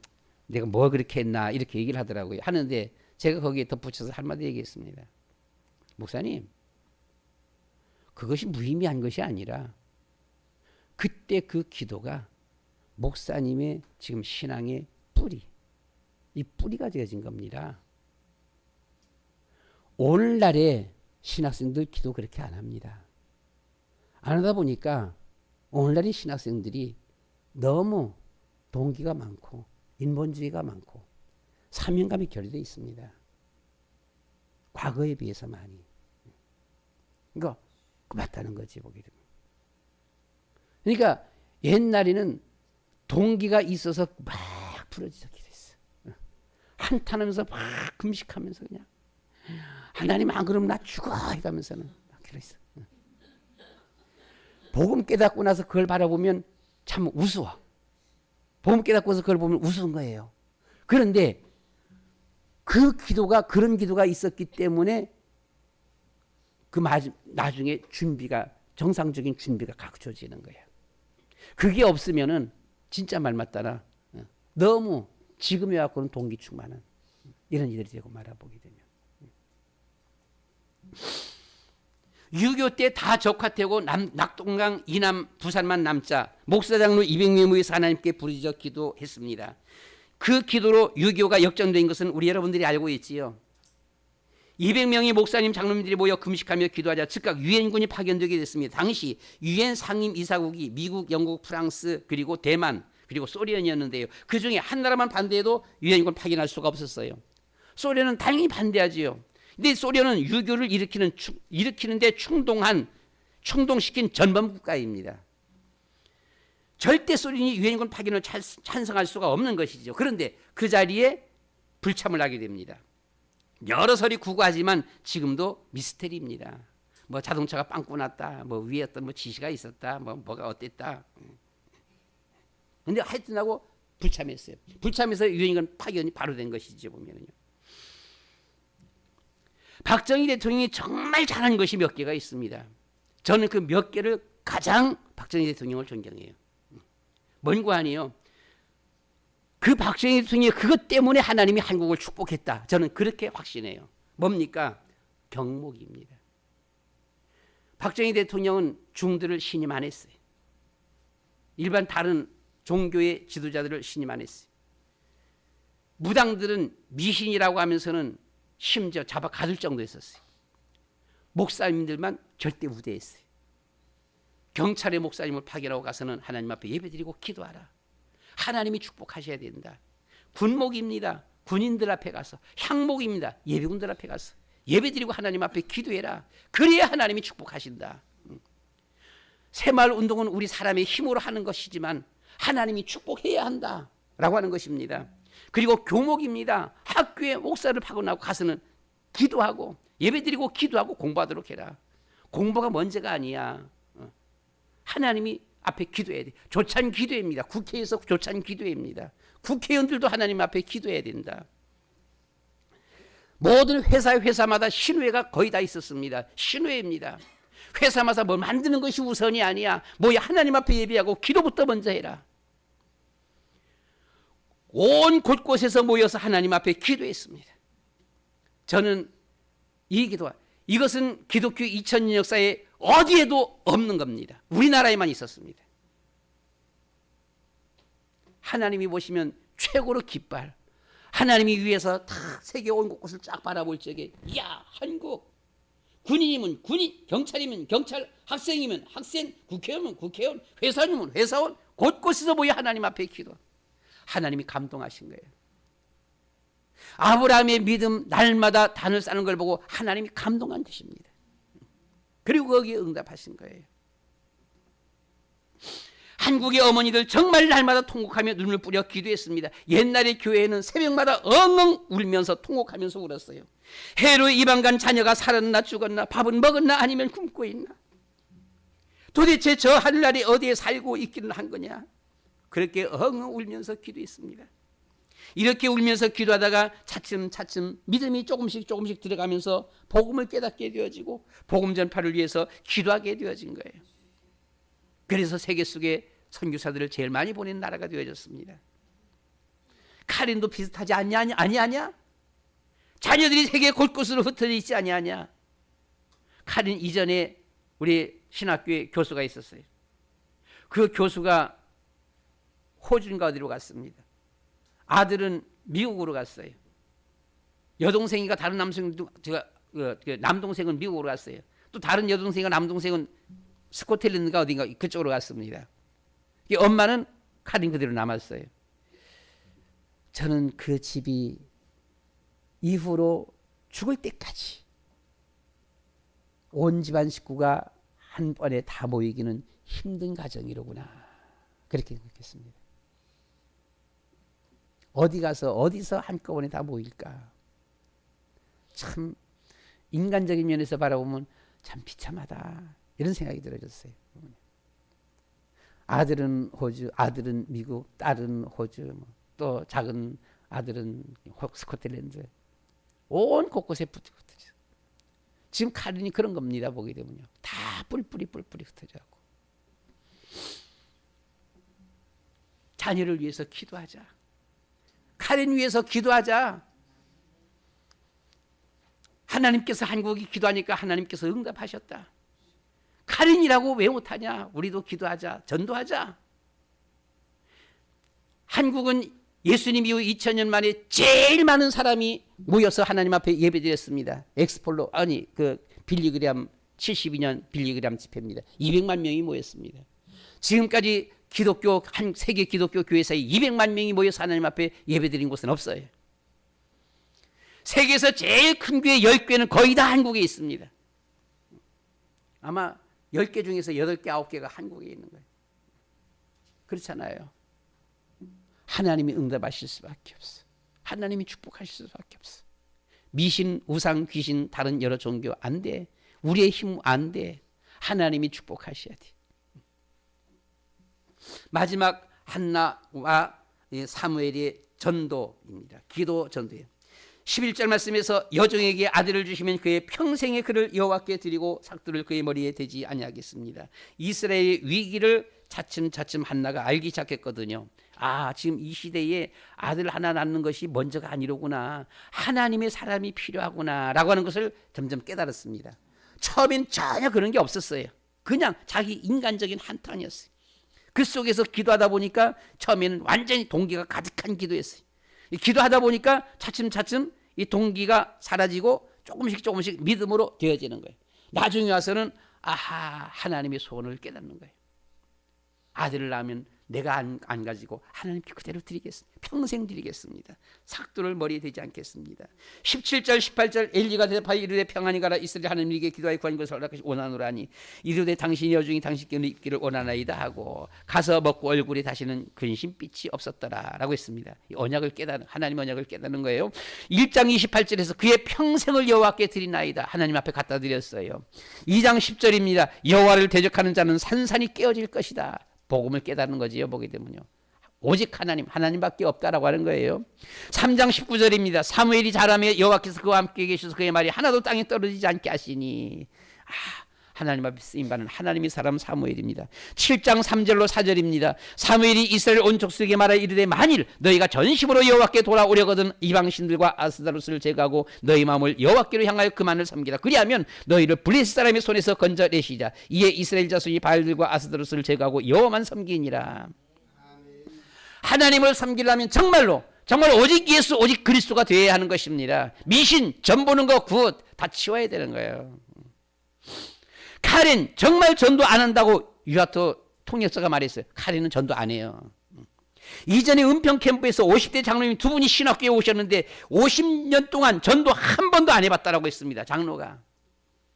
내가 뭐 그렇게 했나 이렇게 얘기를 하더라고요. 하는데 제가 거기에 덧붙여서 한마디 얘기했습니다. 목사님, 그것이 무의미한 것이 아니라 그때 그 기도가 목사님의 지금 신앙의 뿌리, 이 뿌리가 되어진 겁니다. 오늘날에 신학생들 기도 그렇게 안 합니다. 안 하다 보니까 오늘날의 신학생들이 너무 동기가 많고 인본주의가 많고 사명감이 결여되어 있습니다. 과거에 비해서 많이. 그러니까 맞다는 거지 보게 되면. 그러니까 옛날에는 동기가 있어서 막 부러지서 기도했어. 한탄하면서 막 금식하면서 그냥 하나님 안 그러면 나 죽어 이러면서는 막 기도했어. 복음 깨닫고 나서 그걸 바라보면 참 우스워. 복음 깨닫고서 그걸 보면 우스운 거예요. 그런데 그 기도가 그런 기도가 있었기 때문에 그 나중에 준비가 정상적인 준비가 갖춰지는 거예요. 그게 없으면은 진짜 말 맞다나 너무 지금에 갖고는 동기 충만한 이런 일들이 되고 말아보게 되면 6.25 때 다 적화되고 낙동강 이남 부산만 남자 목사장로 200명에 모여서 하나님께 부르짖어 기도했습니다. 그 기도로 6.25가 역전된 것은 우리 여러분들이 알고 있지요. 200명의 목사님 장로님들이 모여 금식하며 기도하자 즉각 유엔군이 파견되게 됐습니다. 당시 유엔 상임 이사국이 미국, 영국, 프랑스 그리고 대만 그리고 소련이었는데요. 그중에 한 나라만 반대해도 유엔군 파견할 수가 없었어요. 소련은 당연히 반대하지요. 근데 소련은 유교를 일으키는데 충동시킨 전범 국가입니다. 절대 소련이 유엔군 파견을 찬성할 수가 없는 것이죠. 그런데 그 자리에 불참을 하게 됩니다. 여러 설이 구구하지만 지금도 미스테리입니다. 뭐 자동차가 빵꾸 났다, 뭐 위에 어떤 뭐 지시가 있었다, 뭐가 어땠다. 근데 하여튼하고 불참했어요. 불참해서 유엔군 파견이 바로 된 것이죠 보면은요. 박정희 대통령이 정말 잘한 것이 몇 개가 있습니다. 저는 그 몇 개를 가장 박정희 대통령을 존경해요. 뭔가 아니에요. 그 박정희 대통령이 그것 때문에 하나님이 한국을 축복했다. 저는 그렇게 확신해요. 뭡니까? 경목입니다. 박정희 대통령은 중들을 신임 안 했어요. 일반 다른 종교의 지도자들을 신임 안 했어요. 무당들은 미신이라고 하면서는 심지어 잡아 가둘 정도였었어요. 목사님들만 절대 우대했어요. 경찰의 목사님을 파견하고 가서는 하나님 앞에 예배드리고 기도하라. 하나님이 축복하셔야 된다. 군목입니다. 군인들 앞에 가서 향목입니다. 예비군들 앞에 가서 예배드리고 하나님 앞에 기도해라. 그래야 하나님이 축복하신다. 새마을 운동은 우리 사람의 힘으로 하는 것이지만 하나님이 축복해야 한다라고 하는 것입니다. 그리고 교목입니다. 학교에 목사를 파견하고 가서는 기도하고 예배드리고 기도하고 공부하도록 해라. 공부가 문제가 아니야. 하나님이 앞에 기도해야 돼. 조찬 기도입니다. 국회에서 조찬 기도입니다. 국회의원들도 하나님 앞에 기도해야 된다. 모든 회사마다 신회가 거의 다 있었습니다. 신회입니다. 회사마다 뭘 만드는 것이 우선이 아니야. 뭐야 하나님 앞에 예배하고 기도부터 먼저 해라. 온 곳곳에서 모여서 하나님 앞에 기도했습니다. 저는 이것은 기독교 2000년 역사에 어디에도 없는 겁니다. 우리나라에만 있었습니다. 하나님이 보시면 최고로 기뻐할, 하나님이 위에서 다 세계 온 곳곳을 쫙 바라볼 적에 야 한국 군인이면 군인, 경찰이면 경찰, 학생이면 학생, 국회의원이면 국회의원, 회사원이면 회사원, 곳곳에서 모여 하나님 앞에 기도. 하나님이 감동하신 거예요. 아브라함의 믿음 날마다 단을 쌓는 걸 보고 하나님이 감동한 것입니다. 그리고 거기에 응답하신 거예요. 한국의 어머니들 정말 날마다 통곡하며 눈물 뿌려 기도했습니다. 옛날의 교회에는 새벽마다 엉엉 울면서 통곡하면서 울었어요. 헤롯 이방간 자녀가 살았나 죽었나, 밥은 먹었나 아니면 굶고 있나, 도대체 저 하늘나라에 어디에 살고 있기는 한 거냐. 그렇게 엉엉 울면서 기도했습니다. 이렇게 울면서 기도하다가 차츰 믿음이 조금씩 들어가면서 복음을 깨닫게 되어지고 복음 전파를 위해서 기도하게 되어진 거예요. 그래서 세계 속에 선교사들을 제일 많이 보낸 나라가 되어졌습니다. 카린도 비슷하지 아니하냐? 자녀들이 세계 곳곳으로 흩어져 있지 아니하냐? 카린 이전에 우리 신학교에 교수가 있었어요. 그 교수가 호주인가 어디로 갔습니다. 아들은 미국으로 갔어요. 여동생이가 다른 남성도 제가 그 남동생은 미국으로 갔어요. 또 다른 여동생과 남동생은 스코틀랜드가 어딘가 그쪽으로 갔습니다. 엄마는 카린 그대로 남았어요. 저는 그 집이 이후로 죽을 때까지 온 집안 식구가 한 번에 다 모이기는 힘든 가정이로구나, 그렇게 생각했습니다. 어디 가서 어디서 한꺼번에 다 모일까? 참 인간적인 면에서 바라보면 참 비참하다, 이런 생각이 들어졌어요. 아들은 호주, 아들은 미국, 딸은 호주, 또 작은 아들은 스코틀랜드, 온 곳곳에 흩어져. 지금 카린이 그런 겁니다. 보게 되면요, 다 뿔뿔이 흩어져갖고. 자녀를 위해서 기도하자. 카린 위해서 기도하자. 하나님께서 한국이 기도하니까 하나님께서 응답하셨다. 카린이라고 왜 못하냐? 우리도 기도하자, 전도하자. 한국은 예수님 이후 2000년 만에 제일 많은 사람이 모여서 하나님 앞에 예배드렸습니다. 엑스폴로, 아니 그 빌리그램 72년 빌리그램 집회입니다. 200만 명이 모였습니다. 지금까지 기독교 한 세계 기독교 교회사에 200만 명이 모여서 하나님 앞에 예배드린 곳은 없어요. 세계에서 제일 큰 교회 10교회는 거의 다 한국에 있습니다. 아마 10개 중에서 8개, 9개가 한국에 있는 거예요. 그렇잖아요. 하나님이 응답하실 수밖에 없어. 하나님이 축복하실 수밖에 없어. 미신, 우상, 귀신, 다른 여러 종교 안 돼. 우리의 힘 안 돼. 하나님이 축복하셔야 돼. 마지막 한나와 사무엘의 전도입니다. 기도 전도예요. 11절 말씀에서 여종에게 아들을 주시면 그의 평생의 그를 여호와께 드리고 삭두를 그의 머리에 대지 아니하겠습니다. 이스라엘의 위기를 차츰차츰 한나가 알기 시작했거든요. 아, 지금 이 시대에 아들 하나 낳는 것이 먼저가 아니로구나, 하나님의 사람이 필요하구나 라고 하는 것을 점점 깨달았습니다. 처음엔 전혀 그런 게 없었어요. 그냥 자기 인간적인 한탄이었어요. 그 속에서 기도하다 보니까 처음에는 완전히 동기가 가득한 기도였어요. 기도하다 보니까 차츰차츰 이 동기가 사라지고 조금씩 믿음으로 되어지는 거예요. 나중에 와서는 아하, 하나님의 소원을 깨닫는 거예요. 아들을 낳으면 내가 안 가지고 하나님께 그대로 드리겠습니다. 평생 드리겠습니다. 삭도를 머리에 대지 않겠습니다. 17절 18절 엘리가 대답하여 이르되 평안히 가라. 이스라엘 하나님에게 기도하여 구한 것을 허락하시 원하노라니 이르되 당신이 여중이 당신께 입기를 원하나이다 하고 가서 먹고 얼굴에 다시는 근심빛이 없었더라 라고 했습니다. 이 언약을 깨닫는, 하나님의 언약을 깨닫는 거예요. 1장 28절에서 그의 평생을 여호와께 드리나이다, 하나님 앞에 갖다 드렸어요. 2장 10절입니다. 여호와를 대적하는 자는 산산이 깨어질 것이다. 복음을 깨닫는 거지요. 보게 되면요, 오직 하나님밖에 없다라고 하는 거예요. 3장 19절입니다. 사무엘이 자라며 여호와께서 그와 함께 계셔서 그의 말이 하나도 땅에 떨어지지 않게 하시니. 하나님 앞에 쓰임받는 하나님의 사람 사무엘입니다. 7장 3절로 4절입니다. 사무엘이 이스라엘 온 족속에게 말하여 이르되 만일 너희가 전심으로 여호와께 돌아오려거든 이방신들과 아스다롯을 제거하고 너희 마음을 여호와께로 향하여 그만을 섬기라. 그리하면 너희를 블레셋 사람의 손에서 건져내시자. 이에 이스라엘 자손이 바알들과 아스다롯을 제거하고 여호와만 섬기니라. 하나님을 섬기려면 정말 오직 예수, 오직 그리스도가 되어야 하는 것입니다. 미신, 전보는 거 굿 다 치워야 되는 거예요. 카린 정말 전도 안 한다고 유아토 통역자가 말했어요. 카린은 전도 안 해요. 이전에 은평 캠프에서 50대 장로님 2분이 신학교에 오셨는데 50년 동안 전도 한 번도 안 해봤다라고 했습니다. 장로가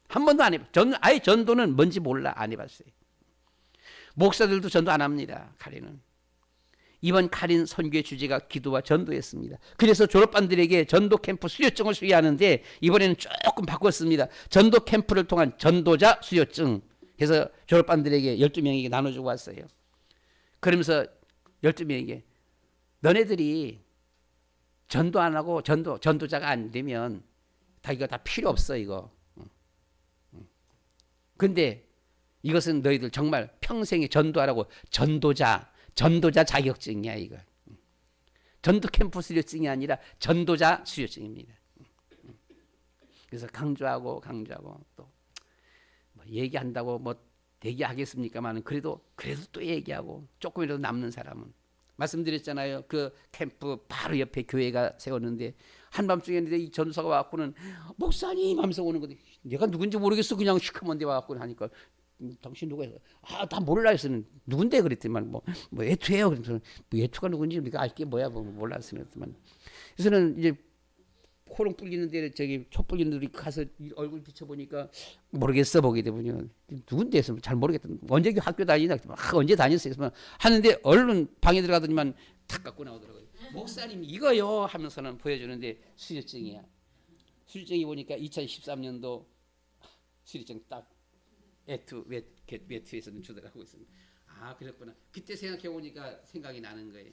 한 번도 안 해봤어요. 아예 전도는 뭔지 몰라, 안 해봤어요. 목사들도 전도 안 합니다. 카린은. 이번 카린 선교의 주제가 기도와 전도였습니다. 그래서 졸업반들에게 전도 캠프 수료증을 수여하는데 이번에는 조금 바꿨습니다. 전도 캠프를 통한 전도자 수료증 해서 졸업반들에게 12명에게 나눠주고 왔어요. 그러면서 12명에게 너네들이 전도 안 하고 전도자가 안 되면 이거 다 필요 없어 이거. 근데 이것은 너희들 정말 평생에 전도하라고 전도자 자격증이야 이거. 전도 캠프 수료증이 아니라 전도자 수료증입니다. 그래서 강조하고 또 뭐 얘기한다고 뭐 대기하겠습니까만은 그래도 또 얘기하고 조금이라도 남는 사람은 말씀드렸잖아요. 그 캠프 바로 옆에 교회가 세웠는데 한밤중에 이 전도사가 와갖고는 목사님 하면서 오는 건데 내가 누군지 모르겠어. 그냥 시커먼데 와갖고 하니까 당신 누구야? 나 몰라 했으면 누군데 그랬더만 뭐 애투예요. 그래서 뭐 애투가 누군지 우리가 알게 뭐야 뭐 몰랐으면 그래서는 이제 호롱 불리는데 저기 촛 불리는 데 가서 얼굴 비춰보니까 모르겠어 보게 되면요 누군데 해서 잘 모르겠다. 언제 학교 다니냐 언제 다녔어요. 하는데 얼른 방에 들어가더니만 탁 갖고 나오더라고요. 목사님 이거요 하면서는 보여주는데 수료증이야. 수료증이 보니까 2013년도 수료증 딱 애투 외투에서는 주더라고 있습니다. 그랬구나. 그때 생각해 보니까 생각이 나는 거예요.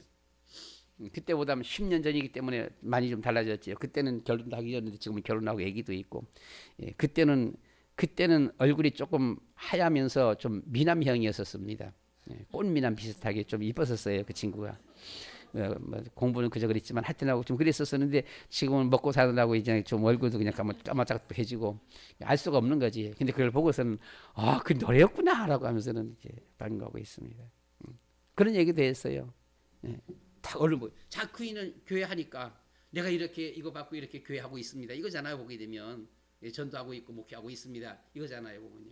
그때보다 10년 전이기 때문에 많이 좀 달라졌죠. 그때는 결혼도 하기 전인데 지금은 결혼하고 아기도 있고, 그때는 얼굴이 조금 하얗면서 좀 미남형이었었습니다. 꽃미남 비슷하게 좀 이뻤었어요 그 친구가. 뭐 공부는 그저 그랬지만 하여튼하고 좀 그랬었었는데 지금은 먹고 사느라고 이제 좀 얼굴도 그냥 까마짝해지고 알 수가 없는 거지. 근데 그걸 보고서는 그 노래였구나라고 하면서는 이제 반가워하고 있습니다. 그런 얘기도 했어요. 다 얼른 뭐 자크이는 교회 하니까 내가 이렇게 이거 받고 이렇게 교회 하고 있습니다. 이거잖아요. 보게 되면 전도하고 있고 목회하고 있습니다. 이거잖아요. 보면요.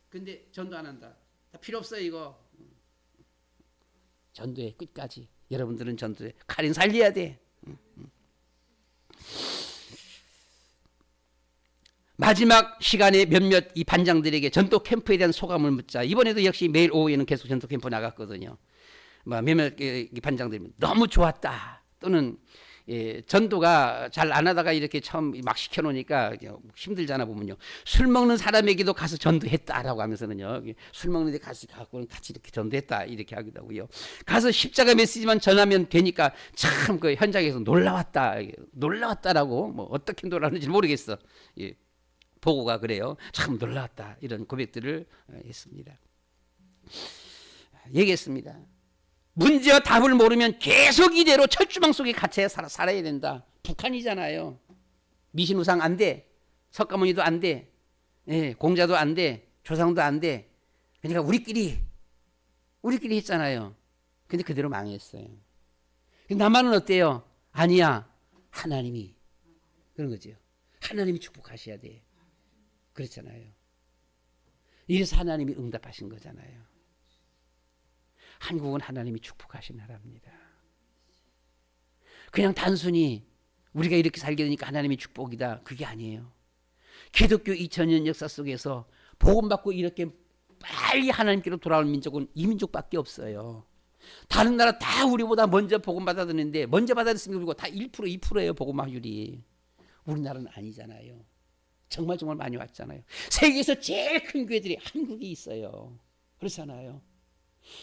근데 전도 안 한다. 다 필요 없어요 이거. 전도해 끝까지. 여러분들은 전도해. 칼인 살려야 돼. 마지막 시간에 몇몇 이 반장들에게 전도 캠프에 대한 소감을 묻자. 이번에도 역시 매일 오후에는 계속 전도 캠프 나갔거든요. 몇몇 반장들이 너무 좋았다. 또는 전도가 잘 안 하다가 이렇게 처음 막 시켜놓으니까 힘들잖아 보면요. 술 먹는 사람에게도 가서 전도했다라고 하면서는요. 술 먹는 데 같이 이렇게 전도했다 이렇게 하기도 하고요. 가서 십자가 메시지만 전하면 되니까 참 그 현장에서 놀라웠다라고 뭐 어떻게 놀랐는지 모르겠어. 보고가 그래요. 참 놀라웠다 이런 고백들을 했습니다. 얘기했습니다. 문제와 답을 모르면 계속 이대로 철조망 속에 갇혀 살아야 된다. 북한이잖아요. 미신우상 안 돼. 석가모니도 안 돼. 공자도 안 돼. 조상도 안 돼. 그러니까 우리끼리 했잖아요. 근데 그대로 망했어요. 나만은 어때요? 아니야. 하나님이 그런 거죠. 하나님이 축복하셔야 돼. 그렇잖아요. 이래서 하나님이 응답하신 거잖아요. 한국은 하나님이 축복하신 나라입니다. 그냥 단순히 우리가 이렇게 살게 되니까 하나님의 축복이다. 그게 아니에요. 기독교 2000년 역사 속에서 복음받고 이렇게 빨리 하나님께로 돌아올 민족은 이 민족밖에 없어요. 다른 나라 다 우리보다 먼저 복음 받아들였는데 먼저 받아들였으면 그리고 다 1% 2%예요. 복음 확률이. 우리나라는 아니잖아요. 정말 많이 왔잖아요. 세계에서 제일 큰 교회들이 한국에 있어요. 그렇잖아요.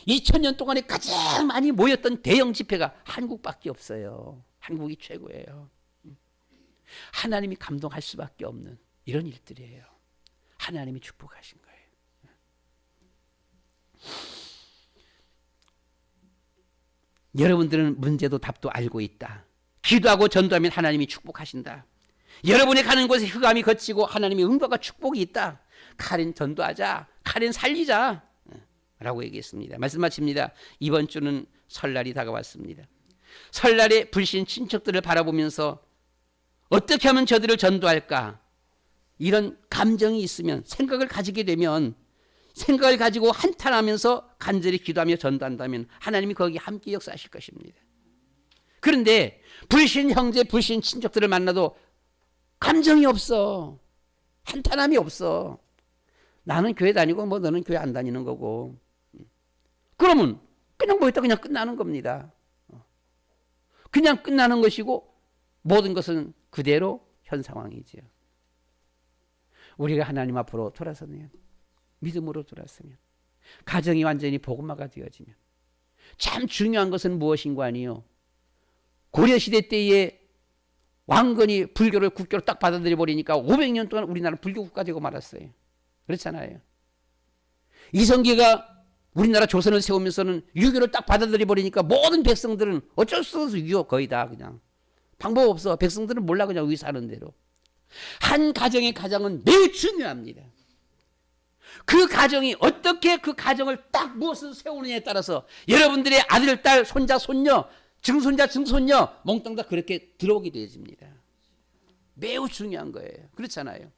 2000년 동안에 가장 많이 모였던 대형 집회가 한국밖에 없어요. 한국이 최고예요. 하나님이 감동할 수밖에 없는 이런 일들이에요. 하나님이 축복하신 거예요. 여러분들은 문제도 답도 알고 있다. 기도하고 전도하면 하나님이 축복하신다. 여러분이 가는 곳에 흑암이 걷히고 하나님의 응답과 축복이 있다. 칼인 전도하자. 칼인 살리자. 라고 얘기했습니다. 말씀 마칩니다. 이번 주는 설날이 다가왔습니다. 설날에 불신 친척들을 바라보면서 어떻게 하면 저들을 전도할까? 이런 감정이 있으면 생각을 가지게 되면 생각을 가지고 한탄하면서 간절히 기도하며 전도한다면 하나님이 거기 함께 역사하실 것입니다. 그런데 불신 형제, 불신 친척들을 만나도 감정이 없어. 한탄함이 없어. 나는 교회 다니고 뭐 너는 교회 안 다니는 거고. 그러면 그냥 뭐 있다 그냥 끝나는 겁니다. 그냥 끝나는 것이고 모든 것은 그대로 현 상황이지요. 우리가 하나님 앞으로 돌아서면 믿음으로 돌아서면 가정이 완전히 복음화가 되어지면 참 중요한 것은 무엇인가 아니요. 고려시대 때에 왕건이 불교를 국교로 딱 받아들여 버리니까 500년 동안 우리나라 불교 국가 되고 말았어요. 그렇잖아요. 이성계가 우리나라 조선을 세우면서는 유교를 딱 받아들여 버리니까 모든 백성들은 어쩔 수 없어 유교 거의 다 그냥 방법 없어. 백성들은 몰라 그냥 위 사는 대로. 한 가정의 가장은 매우 중요합니다. 그 가정이 어떻게 그 가정을 딱 무엇을 세우느냐에 따라서 여러분들의 아들, 딸, 손자, 손녀, 증손자, 증손녀 몽땅 다 그렇게 들어오게 되어집니다. 매우 중요한 거예요. 그렇잖아요.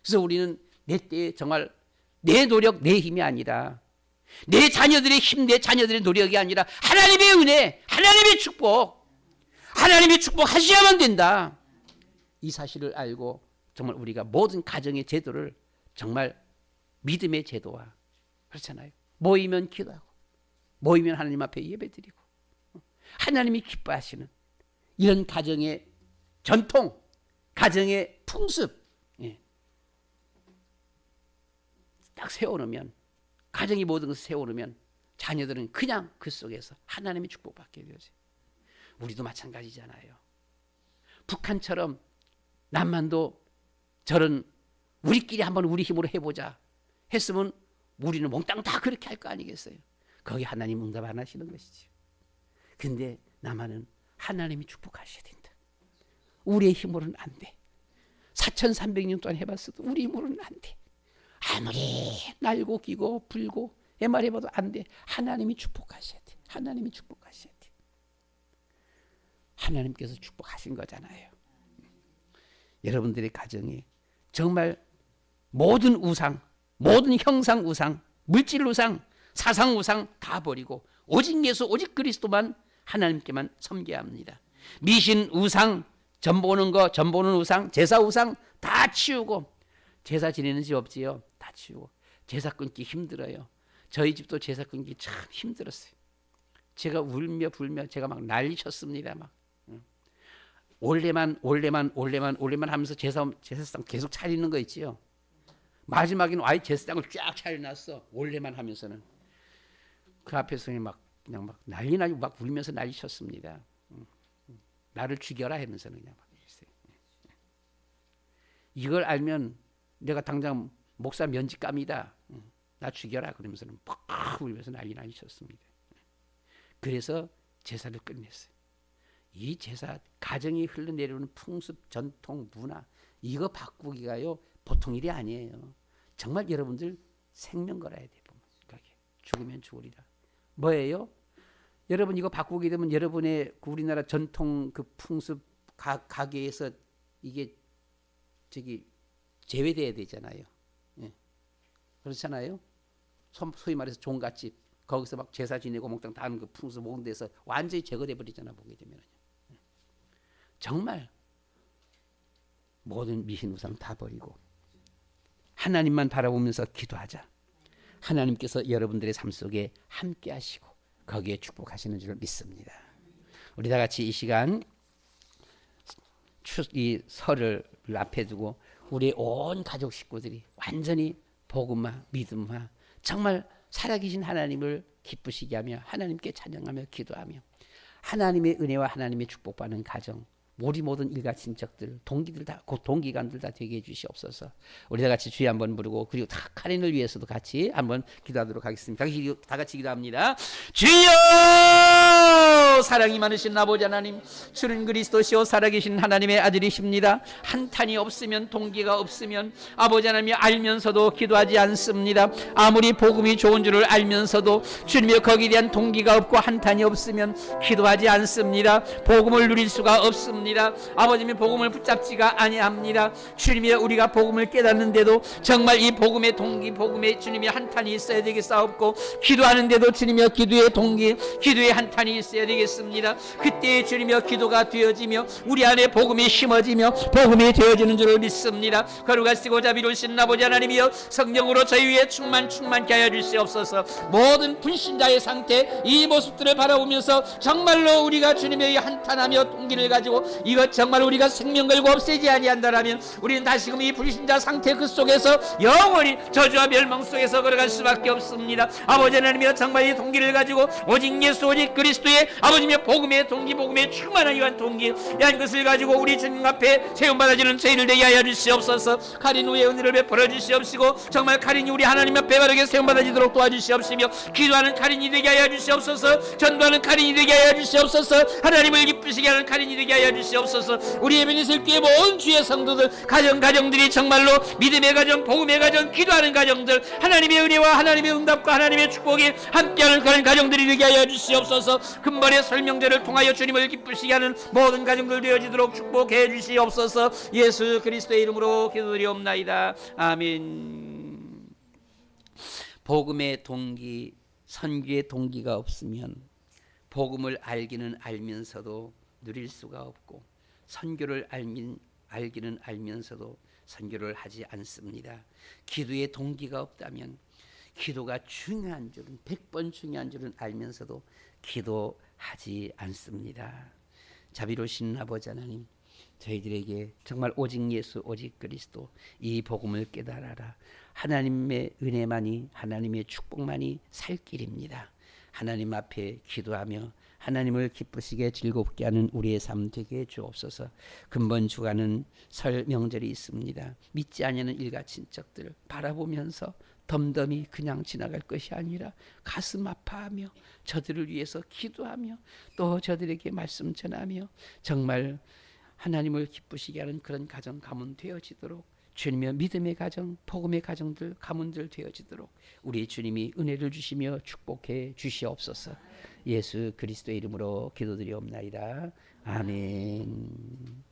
그래서 우리는 내 때에 정말 내 노력, 내 힘이 아니라 내 자녀들의 힘, 내 자녀들의 노력이 아니라 하나님의 은혜, 하나님의 축복, 하나님의 축복하셔야만 된다. 이 사실을 알고 정말 우리가 모든 가정의 제도를 정말 믿음의 제도화, 그렇잖아요. 모이면 기도하고 모이면 하나님 앞에 예배드리고 하나님이 기뻐하시는 이런 가정의 전통, 가정의 풍습 딱 세워놓으면, 가정이 모든 것을 세워놓으면 자녀들은 그냥 그 속에서 하나님의 축복받게 되어져요. 우리도 마찬가지잖아요. 북한처럼 남한도 저런 우리끼리 한번 우리 힘으로 해보자 했으면 우리는 몽땅 다 그렇게 할 거 아니겠어요. 거기 하나님 응답 안 하시는 것이죠. 근데 남한은 하나님이 축복하셔야 된다. 우리의 힘으로는 안 돼. 4,300년 동안 해봤어도 우리 힘으로는 안 돼. 아무리 날고 기고 불고 해말해봐도 안 돼. 하나님이 축복하셔야 돼. 하나님이 축복하셔야 돼. 하나님께서 축복하신 거잖아요. 여러분들의 가정이 정말 모든 우상, 모든 형상 우상, 물질 우상, 사상 우상 다 버리고 오직 예수, 오직 그리스도만 하나님께만 섬겨야 합니다. 미신 우상, 전 보는 거, 전 보는 우상, 제사 우상 다 치우고, 제사 지내는 집 없지요? 다 치우고. 제사 끊기 힘들어요. 저희 집도 제사 끊기 참 힘들었어요. 제가 울며 불며 제가 막 난리쳤습니다. 막 올레만 하면서 제사상 계속 차리는 거 있지요. 마지막에는 아예 제사상을 쫙 차려놨어. 올레만 하면서는 그 앞에서 그냥 막 난리 나고 막 울면서 난리쳤습니다. 나를 죽여라 하면서는 그냥 막 했어요. 이걸 알면 내가 당장 목사 면직감이다. 나 죽여라 그러면서는 막 울면서 난리 쳤습니다. 그래서 제사를 끝냈어요. 이 제사, 가정이 흘러내려오는 풍습, 전통, 문화 이거 바꾸기가요 보통 일이 아니에요. 정말 여러분들 생명 걸어야 돼. 죽으면 죽으리라. 뭐예요? 여러분 이거 바꾸게 되면 여러분의 그 우리나라 전통 그 풍습 가게에서 이게 제외돼야 되잖아요. 예. 그렇잖아요. 소위 말해서 종갓집 거기서 막 제사 지내고 몽땅 다 하는 그 풍습 모든 데서 완전히 제거돼 버리잖아. 보게 되면요. 정말 모든 미신 우상 다 버리고 하나님만 바라보면서 기도하자. 하나님께서 여러분들의 삶 속에 함께 하시고 거기에 축복하시는 줄 믿습니다. 우리 다 같이 이 시간 이 설을 앞에 두고 우리 온 가족 식구들이 완전히 복음화, 믿음화, 정말 살아계신 하나님을 기쁘시게 하며 하나님께 찬양하며 기도하며 하나님의 은혜와 하나님의 축복받는 가정, 우리 모든 일가 친척들, 동기들 다, 곧 동기간들 다 되게 해주시옵소서. 우리 다 같이 주여 한번 부르고 그리고 다 카린을 위해서도 같이 한번 기도하도록 하겠습니다. 다 같이 기도합니다. 주여, 사랑이 많으신 아버지 하나님, 주는 그리스도시요 살아계신 하나님의 아들이십니다. 한탄이 없으면, 동기가 없으면 아버지 하나님이 알면서도 기도하지 않습니다. 아무리 복음이 좋은 줄을 알면서도 주님의 거기에 대한 동기가 없고 한탄이 없으면 기도하지 않습니다. 복음을 누릴 수가 없습니다. 아버님의 복음을 붙잡지가 아니합니다. 주님의 우리가 복음을 깨닫는데도 정말 이 복음의 동기, 복음의 주님의 한탄이 있어야 되겠사옵고, 기도하는데도 주님의 기도의 동기, 기도의 한탄이 있어야 되겠습니다. 그때 주님의 기도가 되어지며 우리 안에 복음이 심어지며 복음이 되어지는 줄을 믿습니다. 거룩하시고 자비로우신 아버지 하나님이여, 성령으로 저희 위에 충만케 하여 주시옵소서. 모든 불신자의 상태, 이 모습들을 바라보면서 정말로 우리가 주님의 한탄하며 동기를 가지고 이것 정말 우리가 생명 걸고 없애지 아니한다라면 우리는 다시금 이 불신자 상태 그 속에서 영원히 저주와 멸망 속에서 걸어갈 수밖에 없습니다. 아버지 하나님이여, 정말 이 동기를 가지고 오직 예수, 오직 그리스도의
아버지의 복음의 동기, 복음의 충만하기 위한 동기, 이한 것을 가지고 우리 주님 앞에 세움받아지는 저희들 되게 하여 주시옵소서. 가린 후에 은혜를 베풀어 주시옵시고 정말 가린이 우리 하나님 앞에 바르게 세움받아지도록 도와주시옵시며 기도하는 가린이 되게 하여 주시옵소서. 전도하는 가린이 되게 하여 주시옵소서. 하나님을 기쁘시게 하는 가린이 되게 하여 주시옵소서. 우리 에베네셀 교회 모든 주의 성도들 가정들이 정말로 믿음의 가정, 복음의 가정, 기도하는 가정들, 하나님의 은혜와 하나님의 응답과 하나님의 축복이 함께하는 그런 가정들이 되게 하여 주시옵소서. 근본의 설명대를 통하여 주님을 기쁘시게 하는 모든 가정들 되어지도록 축복해 주시옵소서. 예수 그리스도의 이름으로 기도드리옵나이다. 아멘.
복음의 동기, 선교의 동기가 없으면 복음을 알기는 알면서도 누릴 수가 없고, 선교를 알기는 알면서도 선교를 하지 않습니다. 기도의 동기가 없다면, 기도가 중요한 줄은 100번 중요한 줄은 알면서도 기도하지 않습니다. 자비로우신 아버지 하나님, 저희들에게 정말 오직 예수, 오직 그리스도, 이 복음을 깨달아라. 하나님의 은혜만이, 하나님의 축복만이 살 길입니다. 하나님 앞에 기도하며 하나님을 기쁘시게 즐겁게 하는 우리의 삶 되게 주옵소서. 근본 주가는 설 명절이 있습니다. 믿지 아니하는 일가 친척들을 바라보면서 덤덤히 그냥 지나갈 것이 아니라 가슴 아파하며 저들을 위해서 기도하며 또 저들에게 말씀 전하며 정말 하나님을 기쁘시게 하는 그런 가정 가문 되어지도록, 주님의 믿음의 가정, 복음의 가정들, 가문들 되어지도록 우리 주님이 은혜를 주시며 축복해 주시옵소서. 예수 그리스도의 이름으로 기도드리옵나이다. 아멘.